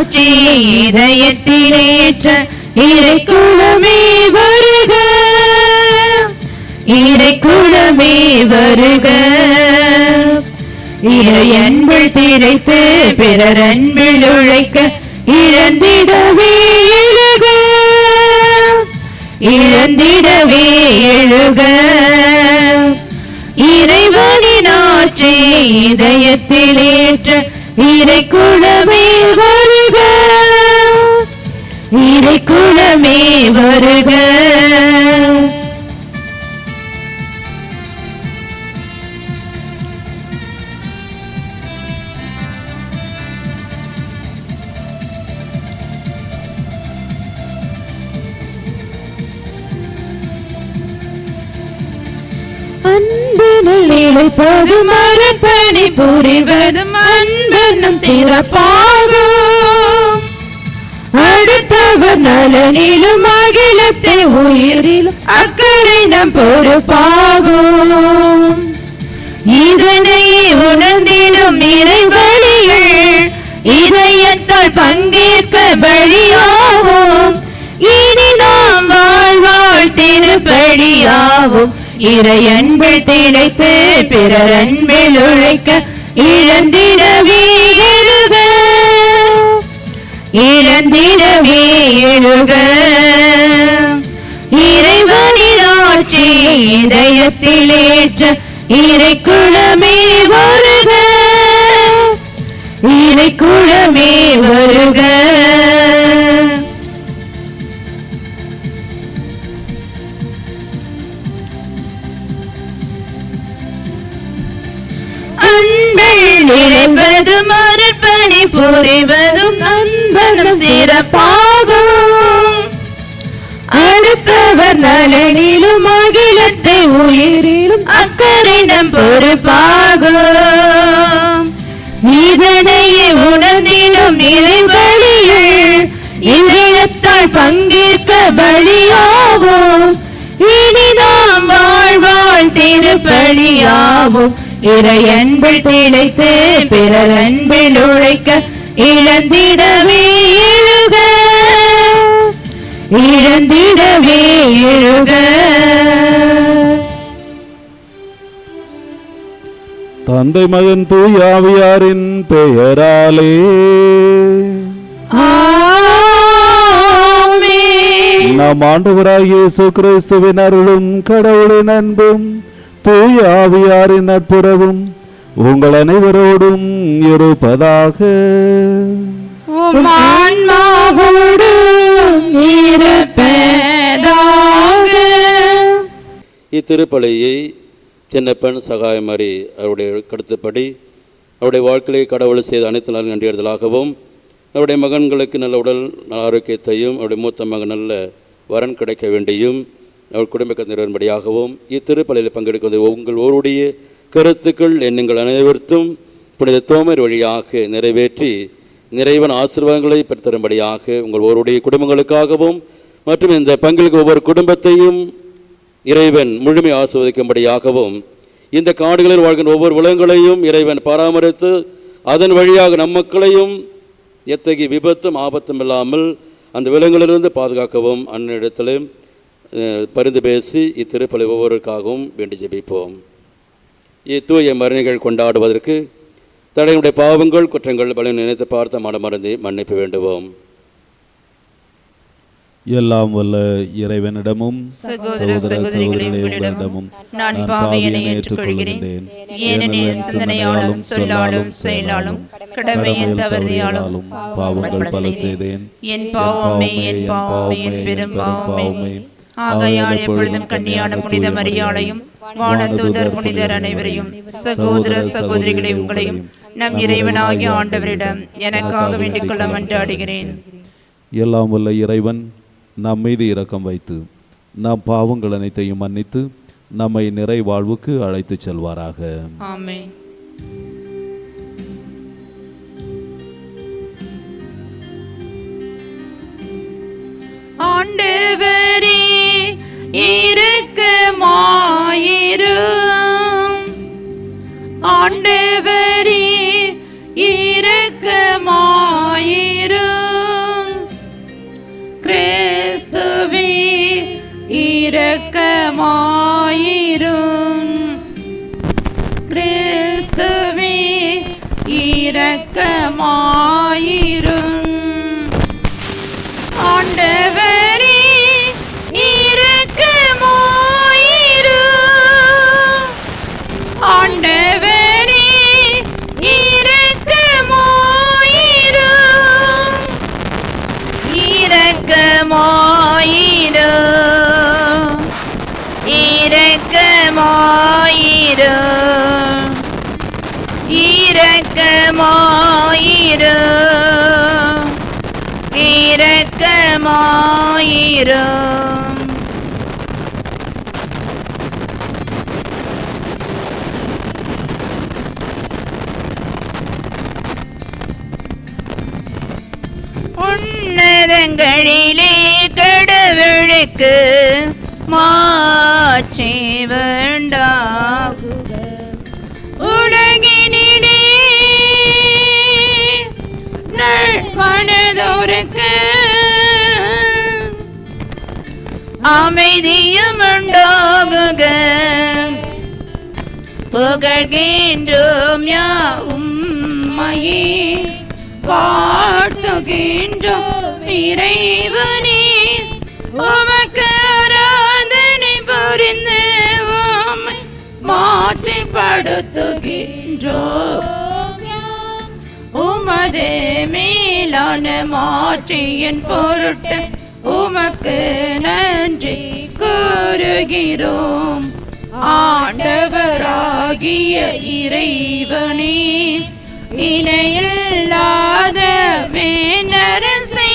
ஆட்சி இதயத்திலேற்ற இறை குலமே வருக, இறை குலமே வருக. இறை அன்பில் திளைத்து பிறர் அன்பில் உழைக்க இழந்திடவே எழுக, இழந்திடவே எழுக. இறைவனின் ஆட்சி இதயத்திலேற்ற இறை குலமே வருக, இறை குலமே வருக. இழைப்பதும் அர்ப்பணி புரிவதும் அன்பனும் சிறப்பாகும். அடுத்தவர் நலனிலும் அகிலத்தை உயிரிலும் அக்கறை நம் பொறுப்பாகும். இதனை உணர்ந்திடும் இறை வழிகள் இதயத்தால் பங்கேற்க பலியாகும். இனி நாம் வாழ்வாழ் திருப்பலியாகும். இறை அன்பில் திளைத்து பிறர் அன்பில் உழைக்க இழந்திடவே எழுக, இழந்திடவே எழுக. இறைவனின் ஆட்சி இதயத்திலேற்ற இறை குலமே வருக, இறை குலமே வருக. இழைப்பதும் அர்ப்பணி புரிவதும் அன்பனும் சிறப்பாகும். அடுத்தவர் நலனிலும் அகிலத்தை உயிரிலும் அக்கறை நம் பொறுப்பாகும். இதனையே உணர்ந்திடும் இறை பலிகள் இதயத்தால் பங்கேற்க பலியாகும். இனி நாம் வாழ்வாழ் திருப்பலியாகும். இறை அன்பில் திளைத்து பிறர் அன்பில் உழைக்க இழந்திடவே எழுக, இழந்திடவே எழுக. தந்தை மகன் தூய ஆவியாரின் பெயராலே ஆமென். நம் ஆண்டவராகிய இயேசு கிறிஸ்துவின் அருளும் கடவுளின் அன்பும் தூய ஆவியாரின் நட்புறவும் உங்கள் அனைவரோடும் இருப்பதாக. இத்திருப்பலியை சின்னப்பன் சகாயமாரி அவருடைய கருத்துப்படி அவருடைய வாழ்க்கையை கடவுள் செய்த அனைத்து நாள் நன்றியறிதலாகவும், அவருடைய மகன்களுக்கு நல்ல உடல் ஆரோக்கியத்தையும் அவருடைய மூத்த மகன் நல்ல வரன் கிடைக்க வேண்டியும் அவர் குடும்ப நிறைவேறும்படியாகவும் இத்திருப்பலியில் பங்கெடுப்பது உங்கள் ஒருடைய கருத்துக்கள் எண்ணங்கள் அனைவருக்கும் புனித தோமர் வழியாக நிறைவேற்றி நிறைவன் ஆசீர்வாதங்களை பெற்றுத்தரும்படியாக உங்கள் ஒருடைய குடும்பங்களுக்காகவும் மற்றும் இந்த பங்கிற்கு ஒவ்வொரு குடும்பத்தையும் இறைவன் முழுமை ஆசீர்வதிக்கும்படியாகவும் இந்த காடுகளில் வாழ்கின்ற ஒவ்வொரு விலங்குகளையும் இறைவன் பராமரித்து அதன் வழியாக நம் மக்களையும் எத்தகைய விபத்தும் ஆபத்தும் இல்லாமல் அந்த விலங்குகளிலிருந்து பாதுகாக்கவும் அந்நிடத்திலும் பரிந்து பேசி இத்திருப்பலி ஒவ்வொருக்காகவும் வேண்டி ஜெபிப்போம். இத்தூய மரணிகள் கொண்டாடுவதற்கு தடையுடைய பாவங்கள் குற்றங்கள் பலன் நினைத்து பார்த்த மனமருந்தி மன்னிப்பு வேண்டுவோம். எல்லாம் வல்ல இறைவனிடமும் சகோதர சகோதரிகளிடமும் நான் பாவியனை ஏற்றுக்கொள்கிறேன். ஏனெனில் சிந்தனையாலும் சொல்லாலும் செயலாலும் கடமையின் தவறுதலாலும் பாவங்கள் பல செய்தேன். என் பாவமே, என் பாவமே, என் பெரும் பாவமே. ஆகையால் எப்பொழுதும் கன்னியான புனித மரியாளையும் வானதூதர் புனிதர் அனைவரையும் சகோதர சகோதரிகளை உங்களையும் நம் இறைவனாகிய ஆண்டவரிடம் எனக்காக வேண்டிக் கொள்ள மன்றாடுகிறேன். எல்லாம் வல்ல இறைவன் நம் மீது இரக்கம் வைத்து நம் பாவங்கள் அனைத்தையும் மன்னித்து நம்மை நிறை வாழ்வுக்கு அழைத்து செல்வாராக. ஆமென். ஆண்டவரே இரக்கமாயிரும். ஆண்டவரே இரக்கமாயிரும். இரக்கமாயிரும். ஆண்டவரே இரக்கமாயிரும். ஆண்டவரே இரக்கமாயிரும். இரக்கமாயிரும். இரக்கமாயிரும். இரக்கமாயிரும். இரக்கமாயிரும். உன்னதங்களிலே கடவுளுக்கு மாட்சி உண்டாகுக. உலகினிலே மனதோருக்கு அமைதியும் உண்டாகுக. புகழ்கின்றோம் உம்மையே, வாழ்த்துகின்றோம் இறைவனே. உமக்கு ஆராதனை புரிந்து உம்மை மாட்சிப்படுத்துகின்றோம். உமது மேலான மாட்சியின் பொருட்டு உமக்கு நன்றி கூறுகிறோம். ஆண்டவராகிய இறைவனே, இணையில்லாத மேனரசே,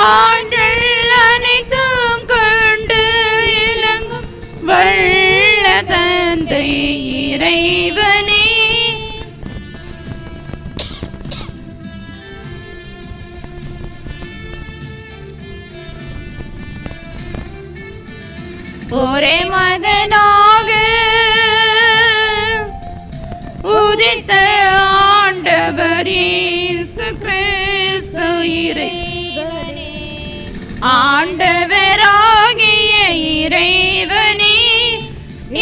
ஆற்றல் அனைத்தும் கொண்டு இலங்கும் வல்ல தந்தை இறைவனே, ஒரே மகனாக உதித்த ஆண்டவர் இயேசு கிறிஸ்து இறைவனே, ஆண்டவராகிய இறைவனே,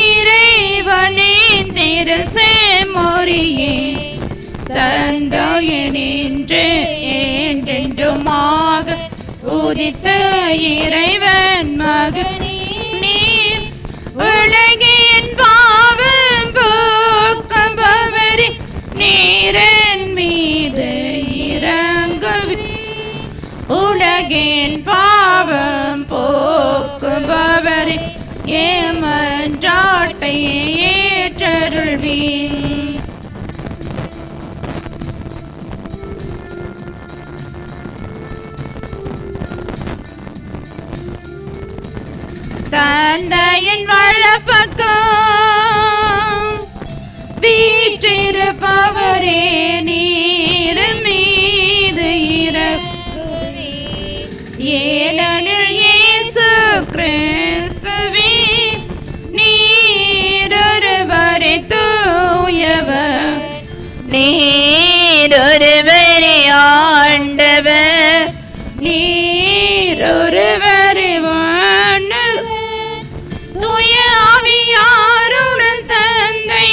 இறைவனின் திருசேமொரியே, தந்தையனின்று என்றென்றுமாக உதித்த இறைவன் மகனே, நீர் உலகின் பாவம் போக்குபவரே, நீரன் மீது இரங்குவே. உலகின் பாவம் போக்குபவரே, ஏமன்றாட்டை ஏற்றருள்வீர். தந்தையின் வலப்பக்கம் வீற்றிருப்பவரே, நீர் மீது இரங்குவீர். ஏனெனில் இயேசு கிறிஸ்துவே, நீர் ஒருவரே தூயவர், நீர் ஒருவரே ஆண்டவர், நீர் ஒருவரே வானவர், தூய ஆவியாருடன் தந்தை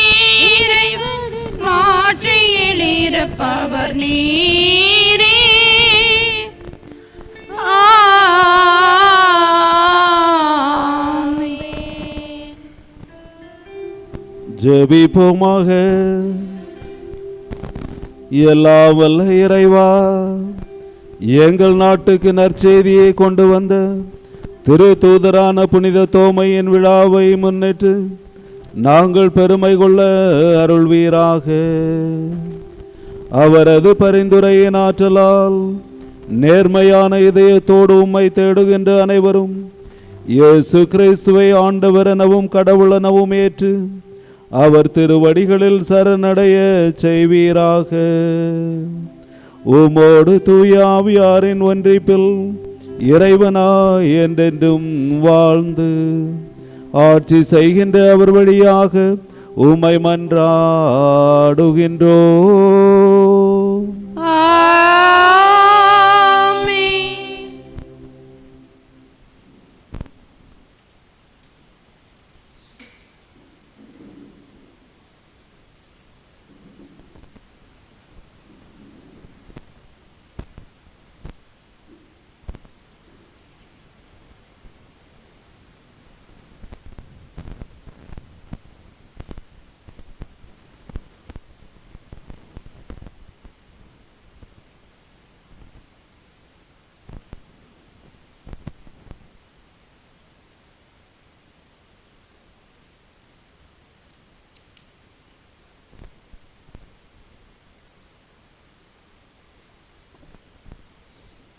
இறைவன் மாட்சியில் இருப்பவர் நீரே. ஆமென். ஜெபிப்போமாக. எல்லாம் வல்ல இறைவா, எங்கள் நாட்டுக்கு நற்செய்தியை கொண்டு வந்த திரு தூதரான புனித தோமையின் விழாவை முன்னிட்டு நாங்கள் பெருமை கொள்ள அருள்வீராக. அவரது பரிந்துரையின் ஆற்றலால் நேர்மையான இதயத்தோடு உம்மை தேடுகின்ற அனைவரும் இயேசு கிறிஸ்துவை ஆண்டவர் எனவும் கடவுள் எனவும் ஏற்று அவர் திருவடிகளில் சரணடைய செய்வீராக. உமோடு தூய ஆவியாரின் ஒன்றிப்பில் இறைவனாய் என்றென்றும் வாழ்ந்து ஆட்சி செய்கின்ற அவர் வழியாக உம்மை மன்றாடுகின்றோம். ஆமென்.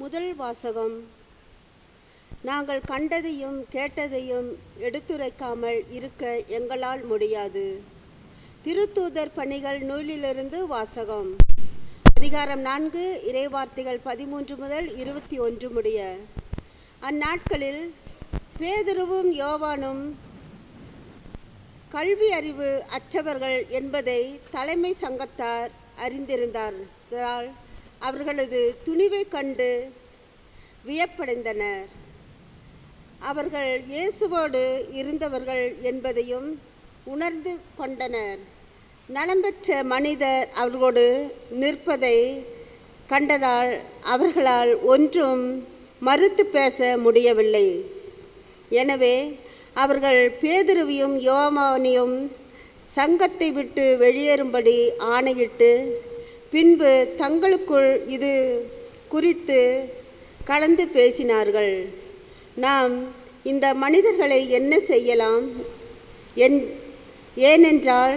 முதல் வாசகம். நாங்கள் கண்டதையும் கேட்டதையும் எடுத்துரைக்காமல் இருக்க எங்களால் முடியாது. திருத்தூதர் பணிகள் நூலிலிருந்து வாசகம். அதிகாரம் 4, இறைவார்த்தைகள் 13 முதல் 21 முடிய. அந்நாட்களில் பேதுருவும் யோவானும் கல்வி அறிவு அற்றவர்கள் என்பதை தலைமை சங்கத்தார் அறிந்திருந்தால் அவர்களது துணிவை கண்டு வியப்படைந்தனர். அவர்கள் இயேசுவோடு இருந்தவர்கள் என்பதையும் உணர்ந்து கொண்டனர். நலம்பெற்ற மனிதர் அவர்களோடு நிற்பதை கண்டதால் அவர்களால் ஒன்றும் மறுத்து பேச முடியவில்லை. எனவே அவர்கள் பேதுருவையும் யோவானையும் சங்கத்தை விட்டு வெளியேறும்படி ஆணையிட்டு பின்பு தங்களுக்குள் இது குறித்து கலந்து பேசினார்கள். நாம் இந்த மனிதர்களை என்ன செய்யலாம்? ஏனென்றால்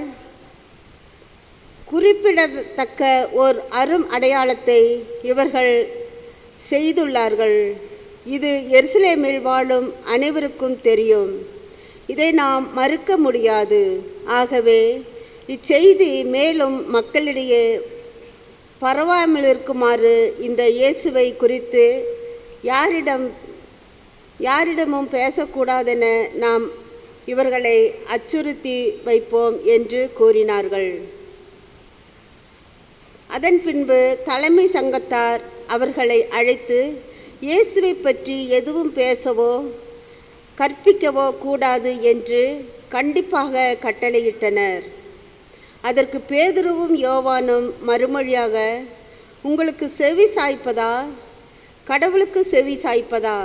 குறிப்பிடத்தக்க ஓர் அரும் அடையாளத்தை இவர்கள் செய்துள்ளார்கள். இது எருசலேமில் வாழும் அனைவருக்கும் தெரியும். இதை நாம் மறுக்க முடியாது. ஆகவே இச்செய்தி மேலும் மக்களிடையே பரவாமல் இருக்குமாறு இந்த இயேசுவை குறித்து யாரிடமும் பேசக்கூடாதென நாம் இவர்களை அச்சுறுத்தி வைப்போம் என்று கூறினார்கள். அதன் பின்பு தலைமை சங்கத்தார் அவர்களை அழைத்து இயேசுவை பற்றி எதுவும் பேசவோ கற்பிக்கவோ கூடாது என்று கண்டிப்பாக கட்டளையிட்டனர். அதற்கு பேதுருவும் யோவானும் மறுமொழியாக, உங்களுக்கு செவி சாய்ப்பதா கடவுளுக்கு செவி சாய்ப்பதா?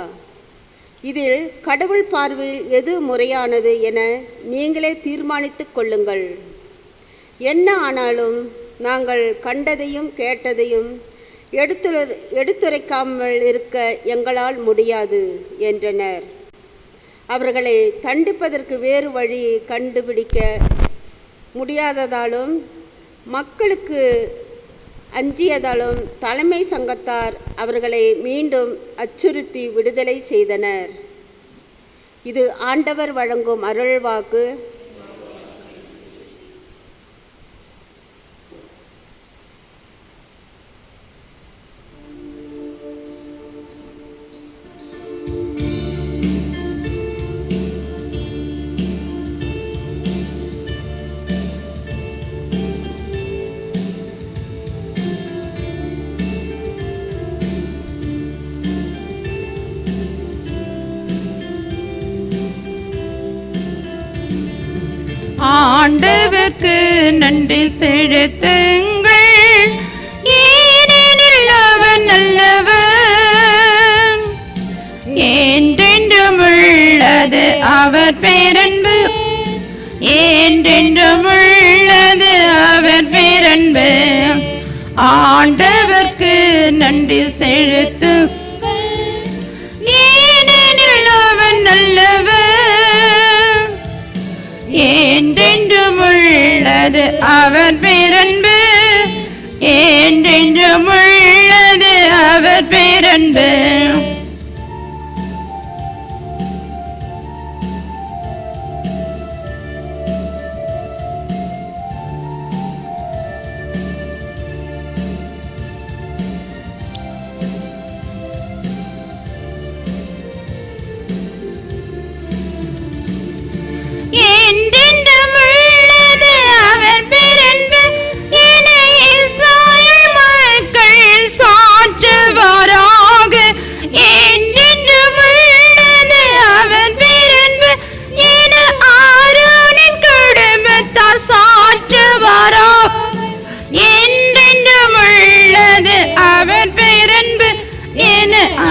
இதில் கடவுள் பார்வையில் எது முறையானது என நீங்களே தீர்மானித்து கொள்ளுங்கள். என்ன ஆனாலும் நாங்கள் கண்டதையும் கேட்டதையும் எடுத்துரைக்காமல் இருக்க எங்களால் முடியாது என்றனர். அவர்களை தண்டிப்பதற்கு வேறு வழி கண்டுபிடிக்க முடியாததாலும் மக்களுக்கு அஞ்சியதாலும் தலைமை சங்கத்தார் அவர்களை மீண்டும் அச்சுறுத்தி விடுதலை செய்தனர். இது ஆண்டவர் வழங்கும் அருள்வாக்கு. ஆண்டவர்க்கு நன்றி செலுத்துங்கள், ஏனெனில் அவர் நல்லவர், என்றென்றும் உள்ளது அவர் பேரன்பு, என்றென்றும் உள்ளது அவர் பேரன்பு. ஆண்டவர்க்கு நன்றி செலுத்துங்கள், ஏனெனில் அவர் நல்லவர், என்றென்றும் உள்ளது அவர் பேரன்பு, என்றென்றும் உள்ளது அவர் பேரன்பு.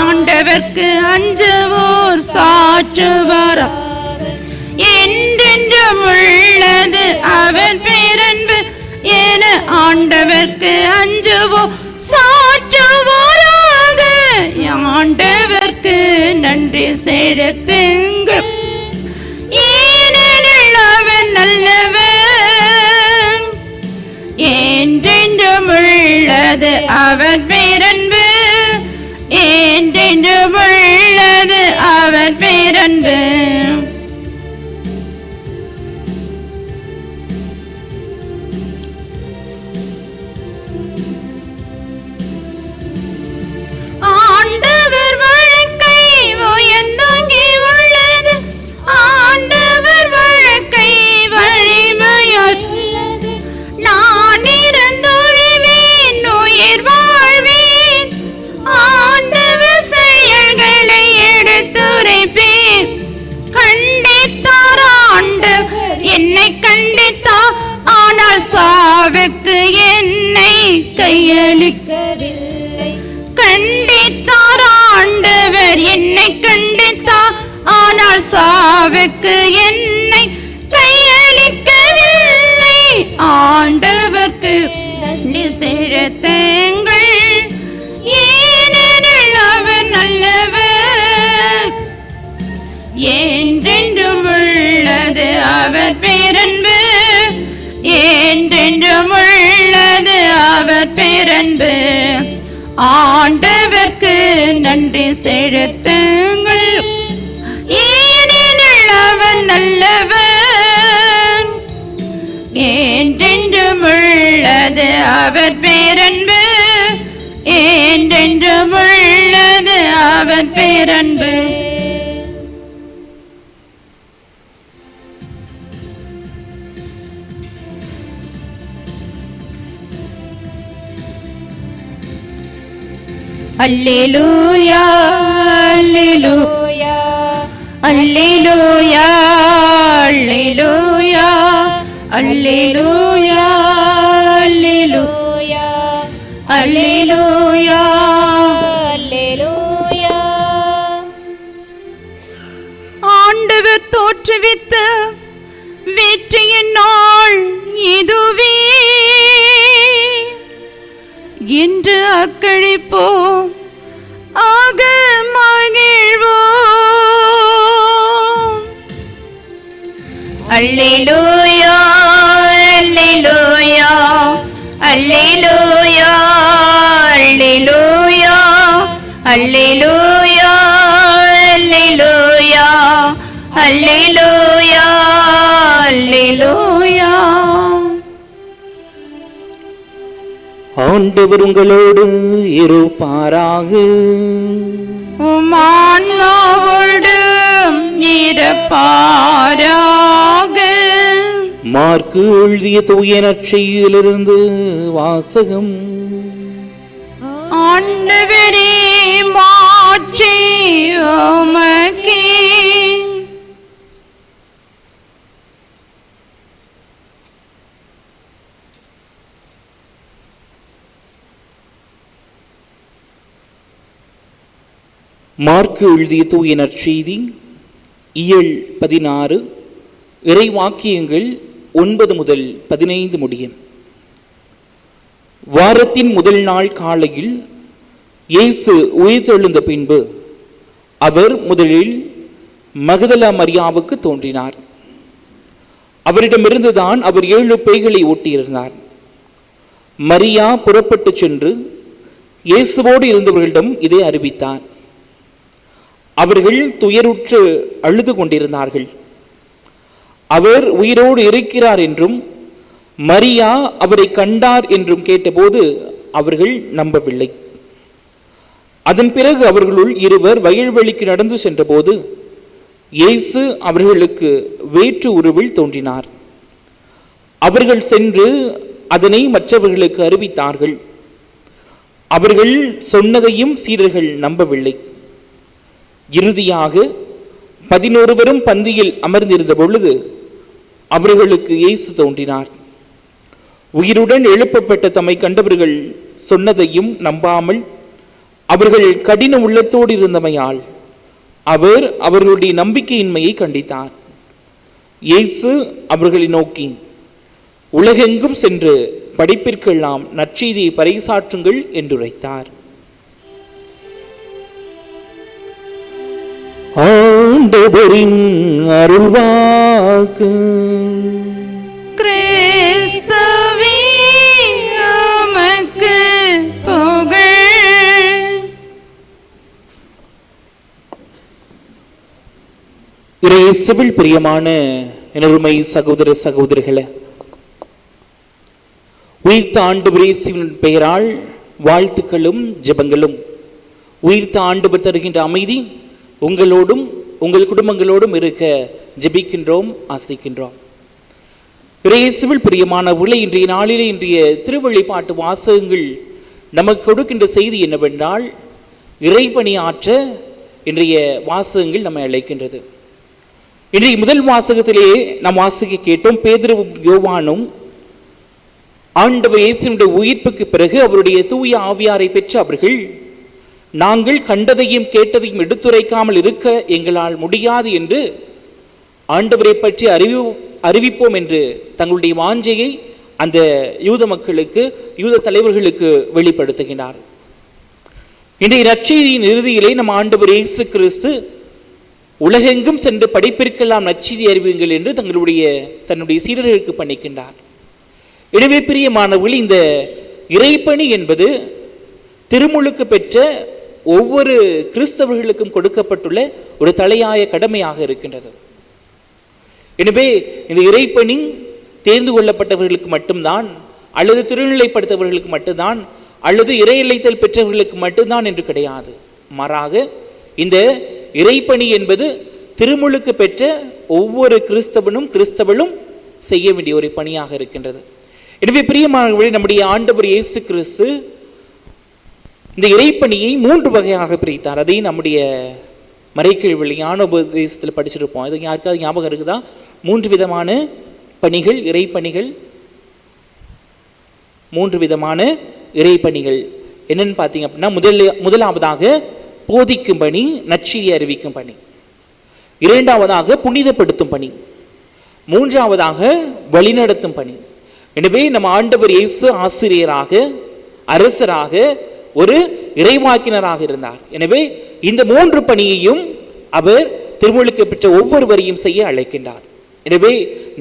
ஆண்டவர்க்கு அஞ்சுவோர் சாற்றுவாராக, என்றென்றும் உள்ளது அவர் பேரன்பு என ஆண்டவர்க்கு அஞ்சுவோர் சாற்றுவாராக. ஆண்டவர்க்கு நன்றி செலுத்துங்கள், ஏனெனில் அவர் நல்லவர், என்றென்றும் உள்ளது அவர் பேரன்பு, என்றென்று உள்ளது அவர் பேரன்பு. ஆண்டவர் வழக்கை உயர்ந்தோங்கி உள்ளது, ஆண்டவர் வழக்கை வலிமையாய் உள்ளது. நான் இறந்தொழிவேன் உயிர் வாழ்வேன், ஆண்டவர் செயல்களை எடுத்துரைப்பேன். கண்டித்தார் ஆண்டவர் என்னை கண்டித்தார், ஆனால் சாவுக்கு என்னை கையளிக்கவில்லை. கண்டித்தார் ஆண்டவர் என்னை கண்டித்தார், ஆனால் சாவுக்கு என்னை கையளிக்கவில்லை. ஆண்டவர்க்கு நன்றி செலுத்துங்கள், ஏனெனில் அவர் நல்லவர். என்றென்றும் உள்ளது அவர் பேரன்பு, என்றென்றும் உள்ளது அவர் பேரன்பு. ஆண்டவர்க்கு நன்றி செலுத்துங்கள், ஏனெனில் அவர் நல்லவர். என்றென்றும் உள்ளது அவர் பேரன்பு, என்றென்றும் உள்ளது அவர் பேரன்பு. அல்லேலூயா அல்லேலூயா அல்லேலூயா அல்லேலூயா அல்லேலூயா அல்லேலூயா அல்லேலூயா அல்லேலூயா. ஆண்டவர் தோற்றுவித்த வெற்றியின் நாள் இதுவே என்று அக்களிப்போம், ஆக மகிழ்வோம். அல்லேலூயா அல்லேலூயா அல்லேலூயா அல்லேலூயா அல்லேலூயா அல்லேலூயா அல்லேலூயா அல்லேலூயா. ஆண்டவர் உங்களோடு இருப்பாராக. உம் ஆன்மாவோடும் இருப்பாராக. மாற்கு எழுதிய தூய நற்செய்தியிலிருந்து வாசகம். ஆண்டவரே மாட்சி உமக்கே. மாற்கு எழுதிய தூய நற்செய்தி இயல் 16 இறை வாக்கியங்கள் 9 முதல் 15 முடிய. வாரத்தின் முதல் நாள் காலையில் இயேசு உயிர்த்தெழுந்த பின்பு அவர் முதலில் மகதலா மரியாவுக்கு தோன்றினார். அவரிடமிருந்துதான் அவர் 7 பேய்களை ஓட்டியிருந்தார். மரியா புறப்பட்டு சென்று இயேசுவோடு இருந்தவர்களிடம் இதை அறிவித்தார். அவர்கள் துயருற்று அழுது கொண்டிருந்தார்கள். அவர் உயிரோடு இருக்கிறார் என்றும் மரியா அவரை கண்டார் என்றும் கேட்டபோது அவர்கள் நம்பவில்லை. அதன் பிறகு அவர்களுள் இருவர் வயல்வெளிக்கு நடந்து சென்றபோது இயேசு அவர்களுக்கு வேற்று உருவில் தோன்றினார். அவர்கள் சென்று அதனை மற்றவர்களுக்கு அறிவித்தார்கள். அவர்கள் சொன்னதையும் சீடர்கள் நம்பவில்லை. இறுதியாக 11 பந்தியில் அமர்ந்திருந்த பொழுது அவர்களுக்கு இயேசு தோன்றினார். உயிருடன் எழுப்பப்பட்ட தம்மை கண்டவர்கள் சொன்னதையும் நம்பாமல் அவர்கள் கடின உள்ளத்தோடு இருந்தமையால் அவர் அவர்களுடைய நம்பிக்கையின்மையை கண்டித்தார். இயேசு அவர்களை நோக்கி, உலகெங்கும் சென்று படைப்பிற்கெல்லாம் நற்செய்தியை பறைசாற்றுங்கள் என்றுரைத்தார். ஆண்டவரின் அருள்வாக்கு. கிறிஸ்துவே உமக்கு புகழ். இயேசுவில் பிரியமான எனருமை சகோதர சகோதரிகளே, உயிர்த்த ஆண்டவர் இயேசுவின் பெயரால் வாழ்த்துக்களும் ஜெபங்களும். உயிர்த்த ஆண்டவர் தருகின்ற அமைதி உங்களோடும் உங்கள் குடும்பங்களோடும் இருக்க ஜெபிக்கின்றோம், ஆசிக்கின்றோம். இயேசுவில் பிரியமானவர்களே, இன்றைய நாளிலே இன்றைய திருவழிபாட்டு வாசகங்கள் நமக்கு கொடுக்கின்ற செய்தி என்னவென்றால், இறைபணி ஆற்ற இன்றைய வாசகங்கள் நம்மை அழைக்கின்றது. இன்றைய முதல் வாசகத்திலே நாம் வாசிக்க கேட்டோம், பேதுருவும் யோவானும் ஆண்டவர் இயேசுவினுடைய உயிர்ப்புக்கு பிறகு அவருடைய தூய ஆவியாரை பெற்ற அவர்கள், நாங்கள் கண்டதையும் கேட்டதையும் எடுத்துரைக்காமல் இருக்க எங்களால் முடியாது என்று ஆண்டவரை பற்றி அறிவிப்போம் என்று தங்களுடைய வாஞ்சையை அந்த யூத மக்களுக்கு, யூத தலைவர்களுக்கு வெளிப்படுத்துகின்றார். இன்றைய நற்செய்தியின் இறுதியிலே நம் ஆண்டவர் இயேசு கிறிஸ்து உலகெங்கும் சென்று படைப்பிற்கெல்லாம் நற்செய்தி அறிவியுங்கள் என்று தன்னுடைய சீடர்களுக்கு பணிக்கின்றார். எனவே பிரியமானவர்கள், இந்த இறைப்பணி என்பது திருமுழுக்கு பெற்ற ஒவ்வொரு கிறிஸ்தவர்களுக்கும் கொடுக்கப்பட்டுள்ள ஒரு தலையாய கடமையாக இருக்கின்றது. எனவே இந்த இறைப்பணி தேர்ந்து கொள்ளப்பட்டவர்களுக்கு மட்டும்தான், அல்லது திருநிலைப்படுத்தவர்களுக்கு மட்டும்தான், அல்லது இறையிலைத்தல் பெற்றவர்களுக்கு மட்டும்தான் என்று கிடையாது. மாறாக இந்த இறைப்பணி என்பது திருமுழுக்கு பெற்ற ஒவ்வொரு கிறிஸ்தவளும் செய்ய வேண்டிய ஒரு பணியாக இருக்கின்றது. எனவே பிரியமானவர்களே, நம்முடைய ஆண்டவர் இயேசு கிறிஸ்து இந்த இறைப்பணியை 3 வகையாக பிரித்தார். அதை நம்முடைய மறைக்கல்வி ஞானோபதேசத்தில் படிச்சிருப்போம். இது யாருக்காவது ஞாபகம் இருக்குதா? 3 விதமான பணிகள், இறைப்பணிகள். 3 விதமான இறைப்பணிகள் என்னன்னு பார்த்தீங்க அப்படின்னா, முதலாவதாக போதிக்கும் பணி, நற்செய்தி அறிவிக்கும் பணி. இரண்டாவதாக புனிதப்படுத்தும் பணி. மூன்றாவதாக வழிநடத்தும் பணி. எனவே நம்ம ஆண்டவர் இயேசு ஆசிரியராக, அரசராக, ஒரு இறைவாக்கினராக இருந்தார். எனவே இந்த 3 பணியையும் அவர் திருமுழுக்கு பெற்ற ஒவ்வொருவரையும் செய்ய அழைக்கின்றார். எனவே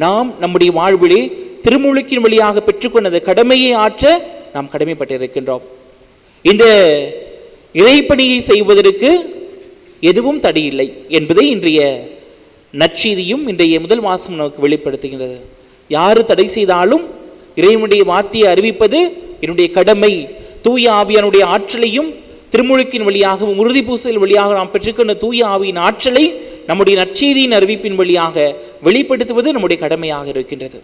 நாம் நம்முடைய வாழ்விலே திருமுழுக்கின் வழியாக பெற்றுக்கொண்ட கடமையை ஆற்ற நாம் கடமைப்பட்டிருக்கின்றோம். இந்த இறைப்பணியை செய்வதற்கு எதுவும் தடையில்லை என்பதை இன்றைய நற்செய்தியும் இன்றைய முதல் வாசகம் நமக்கு வெளிப்படுத்துகின்றது. யாரு தடை செய்தாலும் இறைவனுடைய வார்த்தையை அறிவிப்பது என்னுடைய கடமை. தூய ஆவியானுடைய ஆற்றலையும் திருமுழுக்கின் வழியாகவும் உறுதி பூசல் வழியாக நாம் பெற்றுக்கொண்ட தூய ஆவியின் ஆற்றலை நம்முடைய நற்செய்தியின் அறிவிப்பின் வழியாக வெளிப்படுத்துவது நம்முடைய கடமையாக இருக்கின்றது.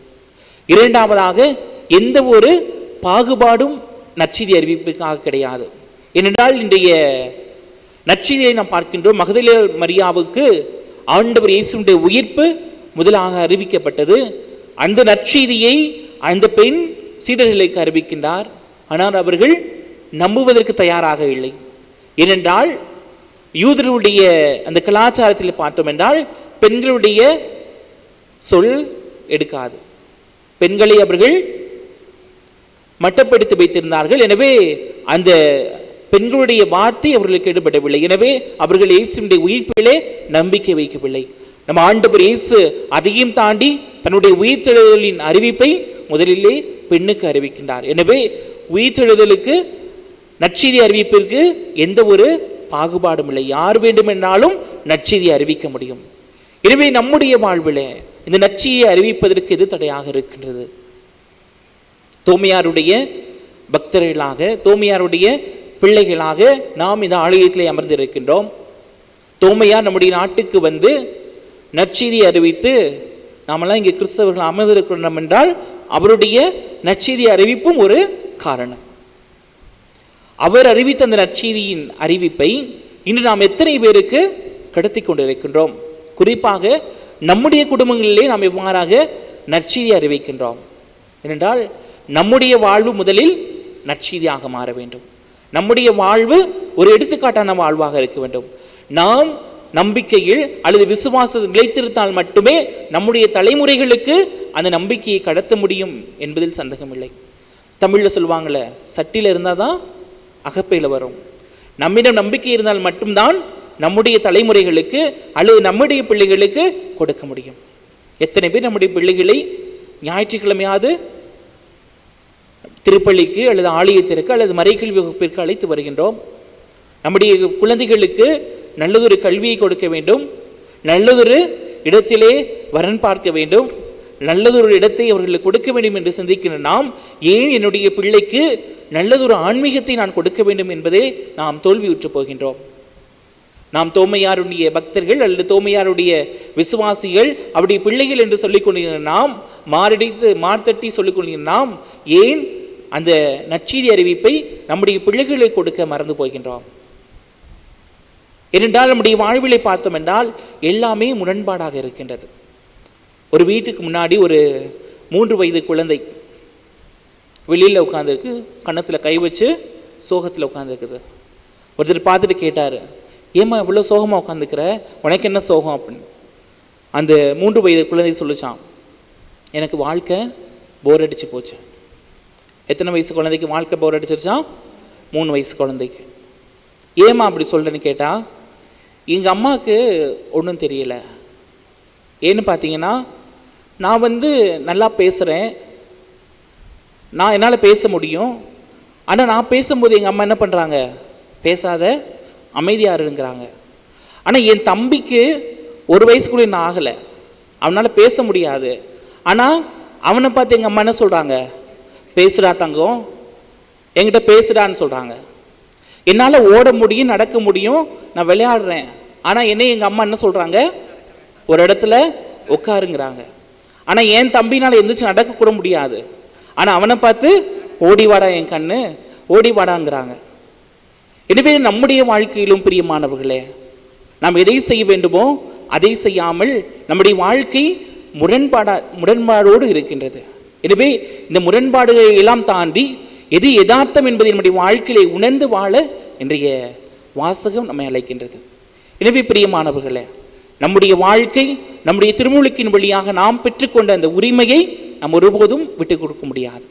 இரண்டாவதாக, எந்த ஒரு பாகுபாடும் நற்செய்தி அறிவிப்புக்காக கிடையாது. ஏனென்றால் இன்றைய நற்செய்தியை நாம் பார்க்கின்றோம், மகதலேனா மரியாவுக்கு ஆண்டவர் இயேசுவினுடைய உயிர்ப்பு முதலாக அறிவிக்கப்பட்டது. அந்த நற்செய்தியை அந்த பெண் சீடர்களுக்கு அறிவிக்கின்றார். ஆனால் அவர்கள் நம்புவதற்கு தயாராக இல்லை. ஏனென்றால் யூதர்களுடைய அந்த கலாச்சாரத்தில் பார்த்தோம் என்றால் பெண்களுடைய சொல் எடுக்காது. பெண்களை அவர்கள் மட்டப்படுத்தி வைத்திருந்தார்கள். எனவே அந்த பெண்களுடைய வார்த்தை அவர்களுக்கு எடுபடவில்லை. எனவே அவர்கள் இயேசுவினுடைய உயிர்ப்பிலே நம்பிக்கை வைக்கவில்லை. நம்ம ஆண்டவர் இயேசு அதையும் தாண்டி தன்னுடைய உயிர்த்தெழுதலின் அறிவிப்பை முதலிலே பெண்ணுக்கு அறிவிக்கின்றார். எனவே உயிர்த்தெழுதலுக்கு, நற்செய்தி அறிவிப்பிற்கு எந்த ஒரு பாகுபாடும் இல்லை. யார் வேண்டுமென்றாலும் நற்செய்தியை அறிவிக்க முடியும். எனவே நம்முடைய வாழ்வில் இந்த நற்செய்தியை அறிவிப்பதற்கு எது தடையாக இருக்கின்றது? தோமையாருடைய பக்தர்களாக, தோமையாருடைய பிள்ளைகளாக நாம் இந்த ஆலயத்திலே அமர்ந்திருக்கின்றோம். தோமையார் நம்முடைய நாட்டுக்கு வந்து நற்செய்தியை அறிவித்து நாமெல்லாம் இங்கே கிறிஸ்தவர்கள் அமர்ந்திருக்கிறோம் என்றால் அவருடைய நற்செய்தி அறிவிப்பும் ஒரு காரணம். அவர் அறிவித்த அந்த நற்செய்தியின் அறிவிப்பை இன்று நாம் எத்தனை பேருக்கு கடத்தி கொண்டிருக்கின்றோம்? குறிப்பாக நம்முடைய குடும்பங்களிலே நாம் எவ்வாறாக நற்செய்தி அறிவிக்கின்றோம்? ஏனென்றால் நம்முடைய வாழ்வு முதலில் நற்செய்தியாக மாற வேண்டும். நம்முடைய வாழ்வு ஒரு எடுத்துக்காட்டான வாழ்வாக இருக்க வேண்டும். நாம் நம்பிக்கையில் அல்லது விசுவாசத்தில் நிலைத்திருந்தால் மட்டுமே நம்முடைய தலைமுறைகளுக்கு அந்த நம்பிக்கையை கடத்த முடியும் என்பதில் சந்தேகமில்லை. தமிழில் சொல்லுவாங்களே, சட்டியில் இருந்தால் தான் அகப்பையில் வரும். நம்மிடம் நம்பிக்கை இருந்தால் மட்டும்தான் நம்முடைய தலைமுறைகளுக்கு அல்லது நம்முடைய பிள்ளைகளுக்கு கொடுக்க முடியும். எத்தனை பேர் நம்முடைய பிள்ளைகளை ஞாயிற்றுக்கிழமையாவது திருப்பள்ளிக்கு அல்லது ஆலயத்திற்கு அல்லது மறைக்கல்வி வகுப்பிற்கு அழைத்து வருகின்றோம். நம்முடைய குழந்தைகளுக்கு நல்லதொரு கல்வியை கொடுக்க வேண்டும், நல்லதொரு இடத்திலே வரன் பார்க்க வேண்டும், நல்லதொரு இடத்தை அவர்களுக்கு கொடுக்க வேண்டும் என்று சிந்திக்கின்ற நாம் ஏன் என்னுடைய பிள்ளைக்கு நல்லதொரு ஆன்மீகத்தை நான் கொடுக்க வேண்டும் என்பதே நாம் தோல்வியுற்று போகின்றோம். நாம் தோமையாருடைய பக்தர்கள் அல்லது தோமையாருடைய விசுவாசிகள் அவருடைய பிள்ளைகள் என்று சொல்லிக் கொள்கிற நாம், மார்த்தட்டி சொல்லிக் கொள்கிற நாம் ஏன் அந்த நற்செய்தி அறிவிப்பை நம்முடைய பிள்ளைகளை கொடுக்க மறந்து போகின்றோம்? ஏனென்றால் நம்முடைய வாழ்விலை பார்த்தோம் என்றால் எல்லாமே முரண்பாடாக இருக்கின்றது. ஒரு வீட்டுக்கு முன்னாடி ஒரு 3 வயது குழந்தை வெளியில் உட்காந்துருக்கு, கன்னத்தில் கை வச்சு சோகத்தில் உட்காந்துருக்குது. ஒருத்தர் பார்த்துட்டு கேட்டார், ஏம்மா இவ்வளோ சோகமாக உட்காந்துக்கிற, உனக்கு என்ன சோகம் அப்படின்னு. அந்த 3 வயது குழந்தை சொல்லிச்சான், எனக்கு வாழ்க்கை போர் அடிச்சு போச்சு. எத்தனை வயசு குழந்தைக்கு வாழ்க்கை போர் அடிச்சிருச்சான்? 3 வயசு குழந்தைக்கு. ஏம்மா அப்படி சொல்கிறேன்னு கேட்டால், எங்கள் அம்மாவுக்கு ஒன்றும் தெரியல. ஏன்னு பார்த்தீங்கன்னா, நான் நல்லா பேசுகிறேன், நான் என்னால் பேச முடியும். ஆனால் நான் பேசும்போது எங்கள் அம்மா என்ன பண்ணுறாங்க, பேசாத அமைதியாக இருங்கிறாங்க. ஆனால் என் தம்பிக்கு 1 வயசுக்குள்ள இன்னும் ஆகலை, அவனால் பேச முடியாது. ஆனால் அவனை பார்த்து எங்கள் அம்மா என்ன சொல்கிறாங்க, பேசுடா தங்கம், என்கிட்ட பேசுடான்னு சொல்கிறாங்க. என்னால் ஓட முடியும், நடக்க முடியும், நான் விளையாடுறேன். ஆனால் என்னை எங்கள் அம்மா என்ன சொல்கிறாங்க, ஒரு இடத்துல உட்காருங்கிறாங்க. ஆனால் என் தம்பினால் எந்திரிச்சு நடக்கக்கூட முடியாது. ஆனால் அவனை பார்த்து ஓடிவாடா என் கண்ணு, ஓடிவாடாங்கிறாங்க. எனவே நம்முடைய வாழ்க்கையிலும் பிரியமானவர்களே, நாம் எதை செய்ய வேண்டுமோ அதை செய்யாமல் நம்முடைய வாழ்க்கை முரண்பாடோடு இருக்கின்றது. எனவே இந்த முரண்பாடுகளை எல்லாம் தாண்டி எது யதார்த்தம் என்பதை நம்முடைய வாழ்க்கையை உணர்ந்து வாழ இன்றைய வாசகம் நம்மை அழைக்கின்றது. எனவே பிரியமானவர்களே, நம்முடைய வாழ்க்கை நம்முடைய திருமுழுக்கின் வழியாக நாம் பெற்றுக்கொண்ட அந்த உரிமையை நாம் ஒருபோதும் விட்டு கொடுக்க முடியாது.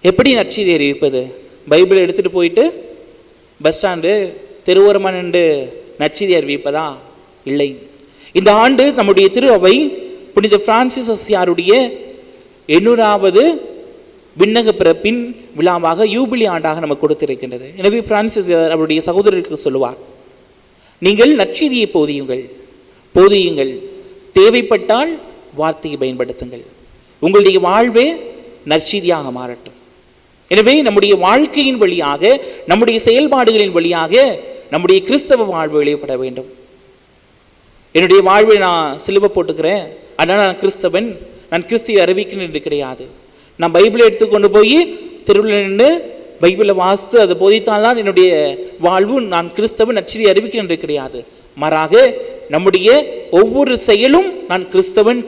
எப்படி நற்செய்தி அறிவிப்பது? பைபிளை எடுத்துகிட்டு போயிட்டு பஸ் ஸ்டாண்டு தெருவோரமாக நின்று நற்செய்தி அறிவிப்பதா? இல்லை. இந்த ஆண்டு நம்முடைய திரு அவை புனித பிரான்சிஸ் அசியாருடைய 800வது விண்ணக பிறப்பின் விழாவாக யூபிலி ஆண்டாக நமக்கு கொடுத்திருக்கின்றது. எனவே பிரான்சிஸ் அவருடைய சகோதரருக்கு சொல்லுவார், நீங்கள் நற்செய்தியை போதியுங்கள், தேவைப்பட்டால் வார்த்தையை பயன்படுத்துங்கள், உங்களுடைய வாழ்வே நற்செய்தியாக மாறட்டும். எனவே நம்முடைய வாழ்க்கையின் வழியாக, நம்முடைய செயல்பாடுகளின் வழியாக நம்முடைய கிறிஸ்தவ வாழ்வு வெளிப்பட வேண்டும். என்னுடைய வாழ்வை நான் சிலுவை போட்டுக்கிறேன், அதனால் நான் கிறிஸ்தவன், நான் கிறிஸ்துவை அறிவிக்கிறேன் என்று கிடையாது. நான் பைபிளை எடுத்துக்கொண்டு போய் தெருவில் நின்று பைபிளை வாசித்து அதை போதித்தால்தான் என்னுடைய வாழ்வு, நான் கிறிஸ்தவன் நற்செய்தியை அறிவிக்கிறேன் என்று கிடையாது. மாறாக நம்முடைய ஒவ்வொரு செயலும் நான் கிறிஸ்தவன்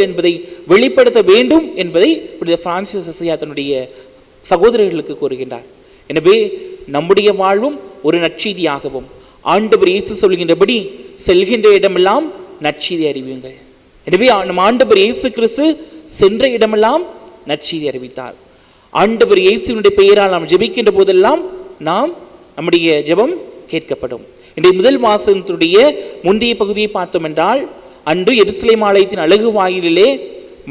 என்பதை வெளிப்படுத்த வேண்டும் என்பதை பிரான்சிஸ் அசியார் தன்னுடைய சகோதரர்களுக்கு கூறுகின்றார். எனவே நம்முடைய வாழ்வும் ஒரு நற்செய்தியாகவும், ஆண்டவர் இயேசு சொல்கின்றபடி செல்கின்ற இடமெல்லாம் நற்செய்தி அறிவியுங்கள். எனவே நம் ஆண்டவர் இயேசு கிறிஸ்து சென்ற இடமெல்லாம் நற்செய்தி அறிவித்தார். ஆண்டவர் இயேசுவினுடைய பெயரால் நாம் ஜெபிக்கின்ற போதெல்லாம் நம்முடைய ஜெபம் கேட்கப்படும். இன்றைய முதல் வாசகத்தினுடைய முந்தைய பகுதியை பார்த்தோம் என்றால், அன்று எருசலேம் ஆலயத்தின் அழகு வாயிலிலே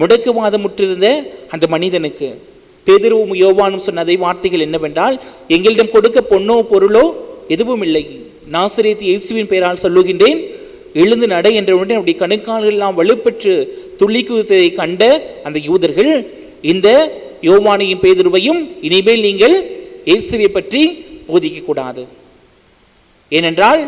முடக்குவாதமுற்றிருந்த அந்த மனிதனுக்கு பேதுருவும் யோவானும் சொன்ன அதே வார்த்தைகள் என்னவென்றால், எங்களிடம் கொடுக்க பொன்னோ பொருளோ எதுவும் இல்லை, நாசரேத் இயேசுவின் பெயரால் சொல்லுகின்றேன், எழுந்து நடை என்ற உடனே அவருடைய கணுக்கால்கள் எல்லாம் வலுப்பெற்று துள்ளி குதித்ததை கண்ட அந்த யூதர்கள் இந்த யோவானையும் பேதுருவையும் இனிமேல் நீங்கள் இயேசுவை பற்றி போதிக்க கூடாது, ஏனென்றால்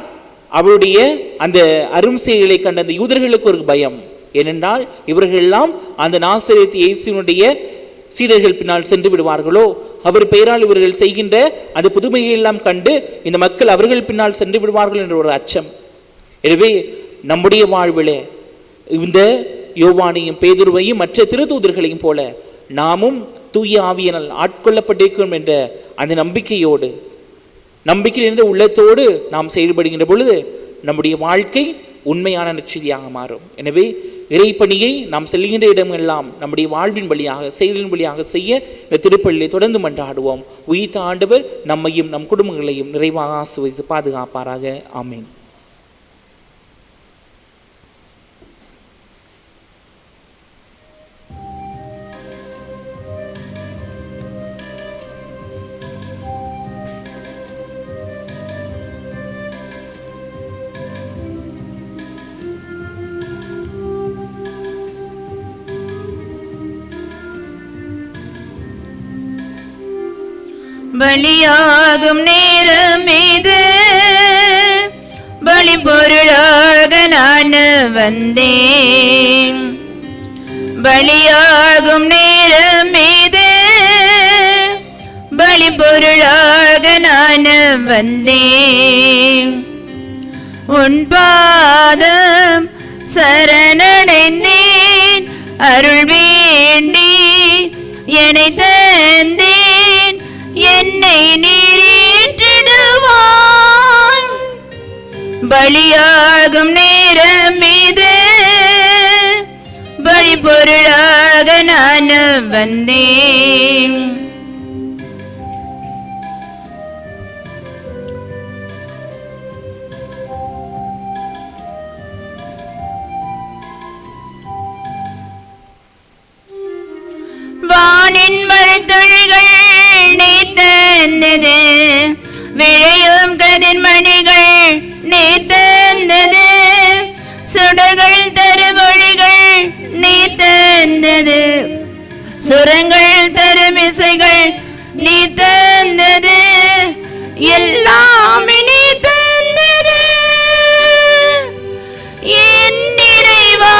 அவருடைய அந்த அரும் செயல்களை கண்ட அந்த யூதர்களுக்கு ஒரு பயம். ஏனென்றால் இவர்கள் எல்லாம் அந்த நாசரேத் இயேசுவினுடைய சீடர்கள் பின்னால் சென்று விடுவார்களோ, அவர் பெயரால் இவர்கள் செய்கின்ற அந்த புதுமைகள் எல்லாம் கண்டு இந்த மக்கள் அவர்கள் பின்னால் சென்று விடுவார்கள் என்ற ஒரு அச்சம். எனவே நம்முடைய வாழ்விலே இந்த யோவானையும் பேதுருவையும் மற்ற திருத்தூதர்களையும் போல நாமும் தூய ஆவியினால் ஆட்கொள்ளப்பட்டிருக்கிறோம் என்ற அந்த நம்பிக்கையோடு, நம்பிக்கை நிறைந்த உள்ளத்தோடு நாம் செயல்படுகின்ற பொழுது நம்முடைய வாழ்க்கை உண்மையான நற்செய்தியாக மாறும். எனவே இறைப்பணியை நாம் செல்கின்ற இடமெல்லாம் நம்முடைய வாழ்வின் வழியாக, செயலின் வழியாக செய்ய இந்த திருப்பள்ளியை தொடர்ந்து மன்றாடுவோம். உயிர்த்த ஆண்டவர் நம்மையும் நம் குடும்பங்களையும் நிறைவாக ஆசீர்வதித்து பாதுகாப்பாராக. ஆமீன். பலியாகும் நேரம் இது, பலி பொருளாக நான் வந்தேன். பலியாகும் நேரம் இது, பலி பொருளாக நான் வந்தேன். உன் பாதம் சரணடைந்தேன், அருள் வேண்டி என்னை தந்தேன், என்னை நீரேற்றிடுவான். பலியாகும் நேரம் இது, பலி பொருளாக நான் வந்தேன். வானின் மழைத்துளிகள் நீ தந்தது, விழையும் கதிர்மணிகள் நீ தந்தது, சுடர்கள் தருமொழிகள் நீ தந்தது, சுரங்கள் தருமிசைகள் நீ தந்தது, எல்லாமே நீ தந்தது. என் நிறைவா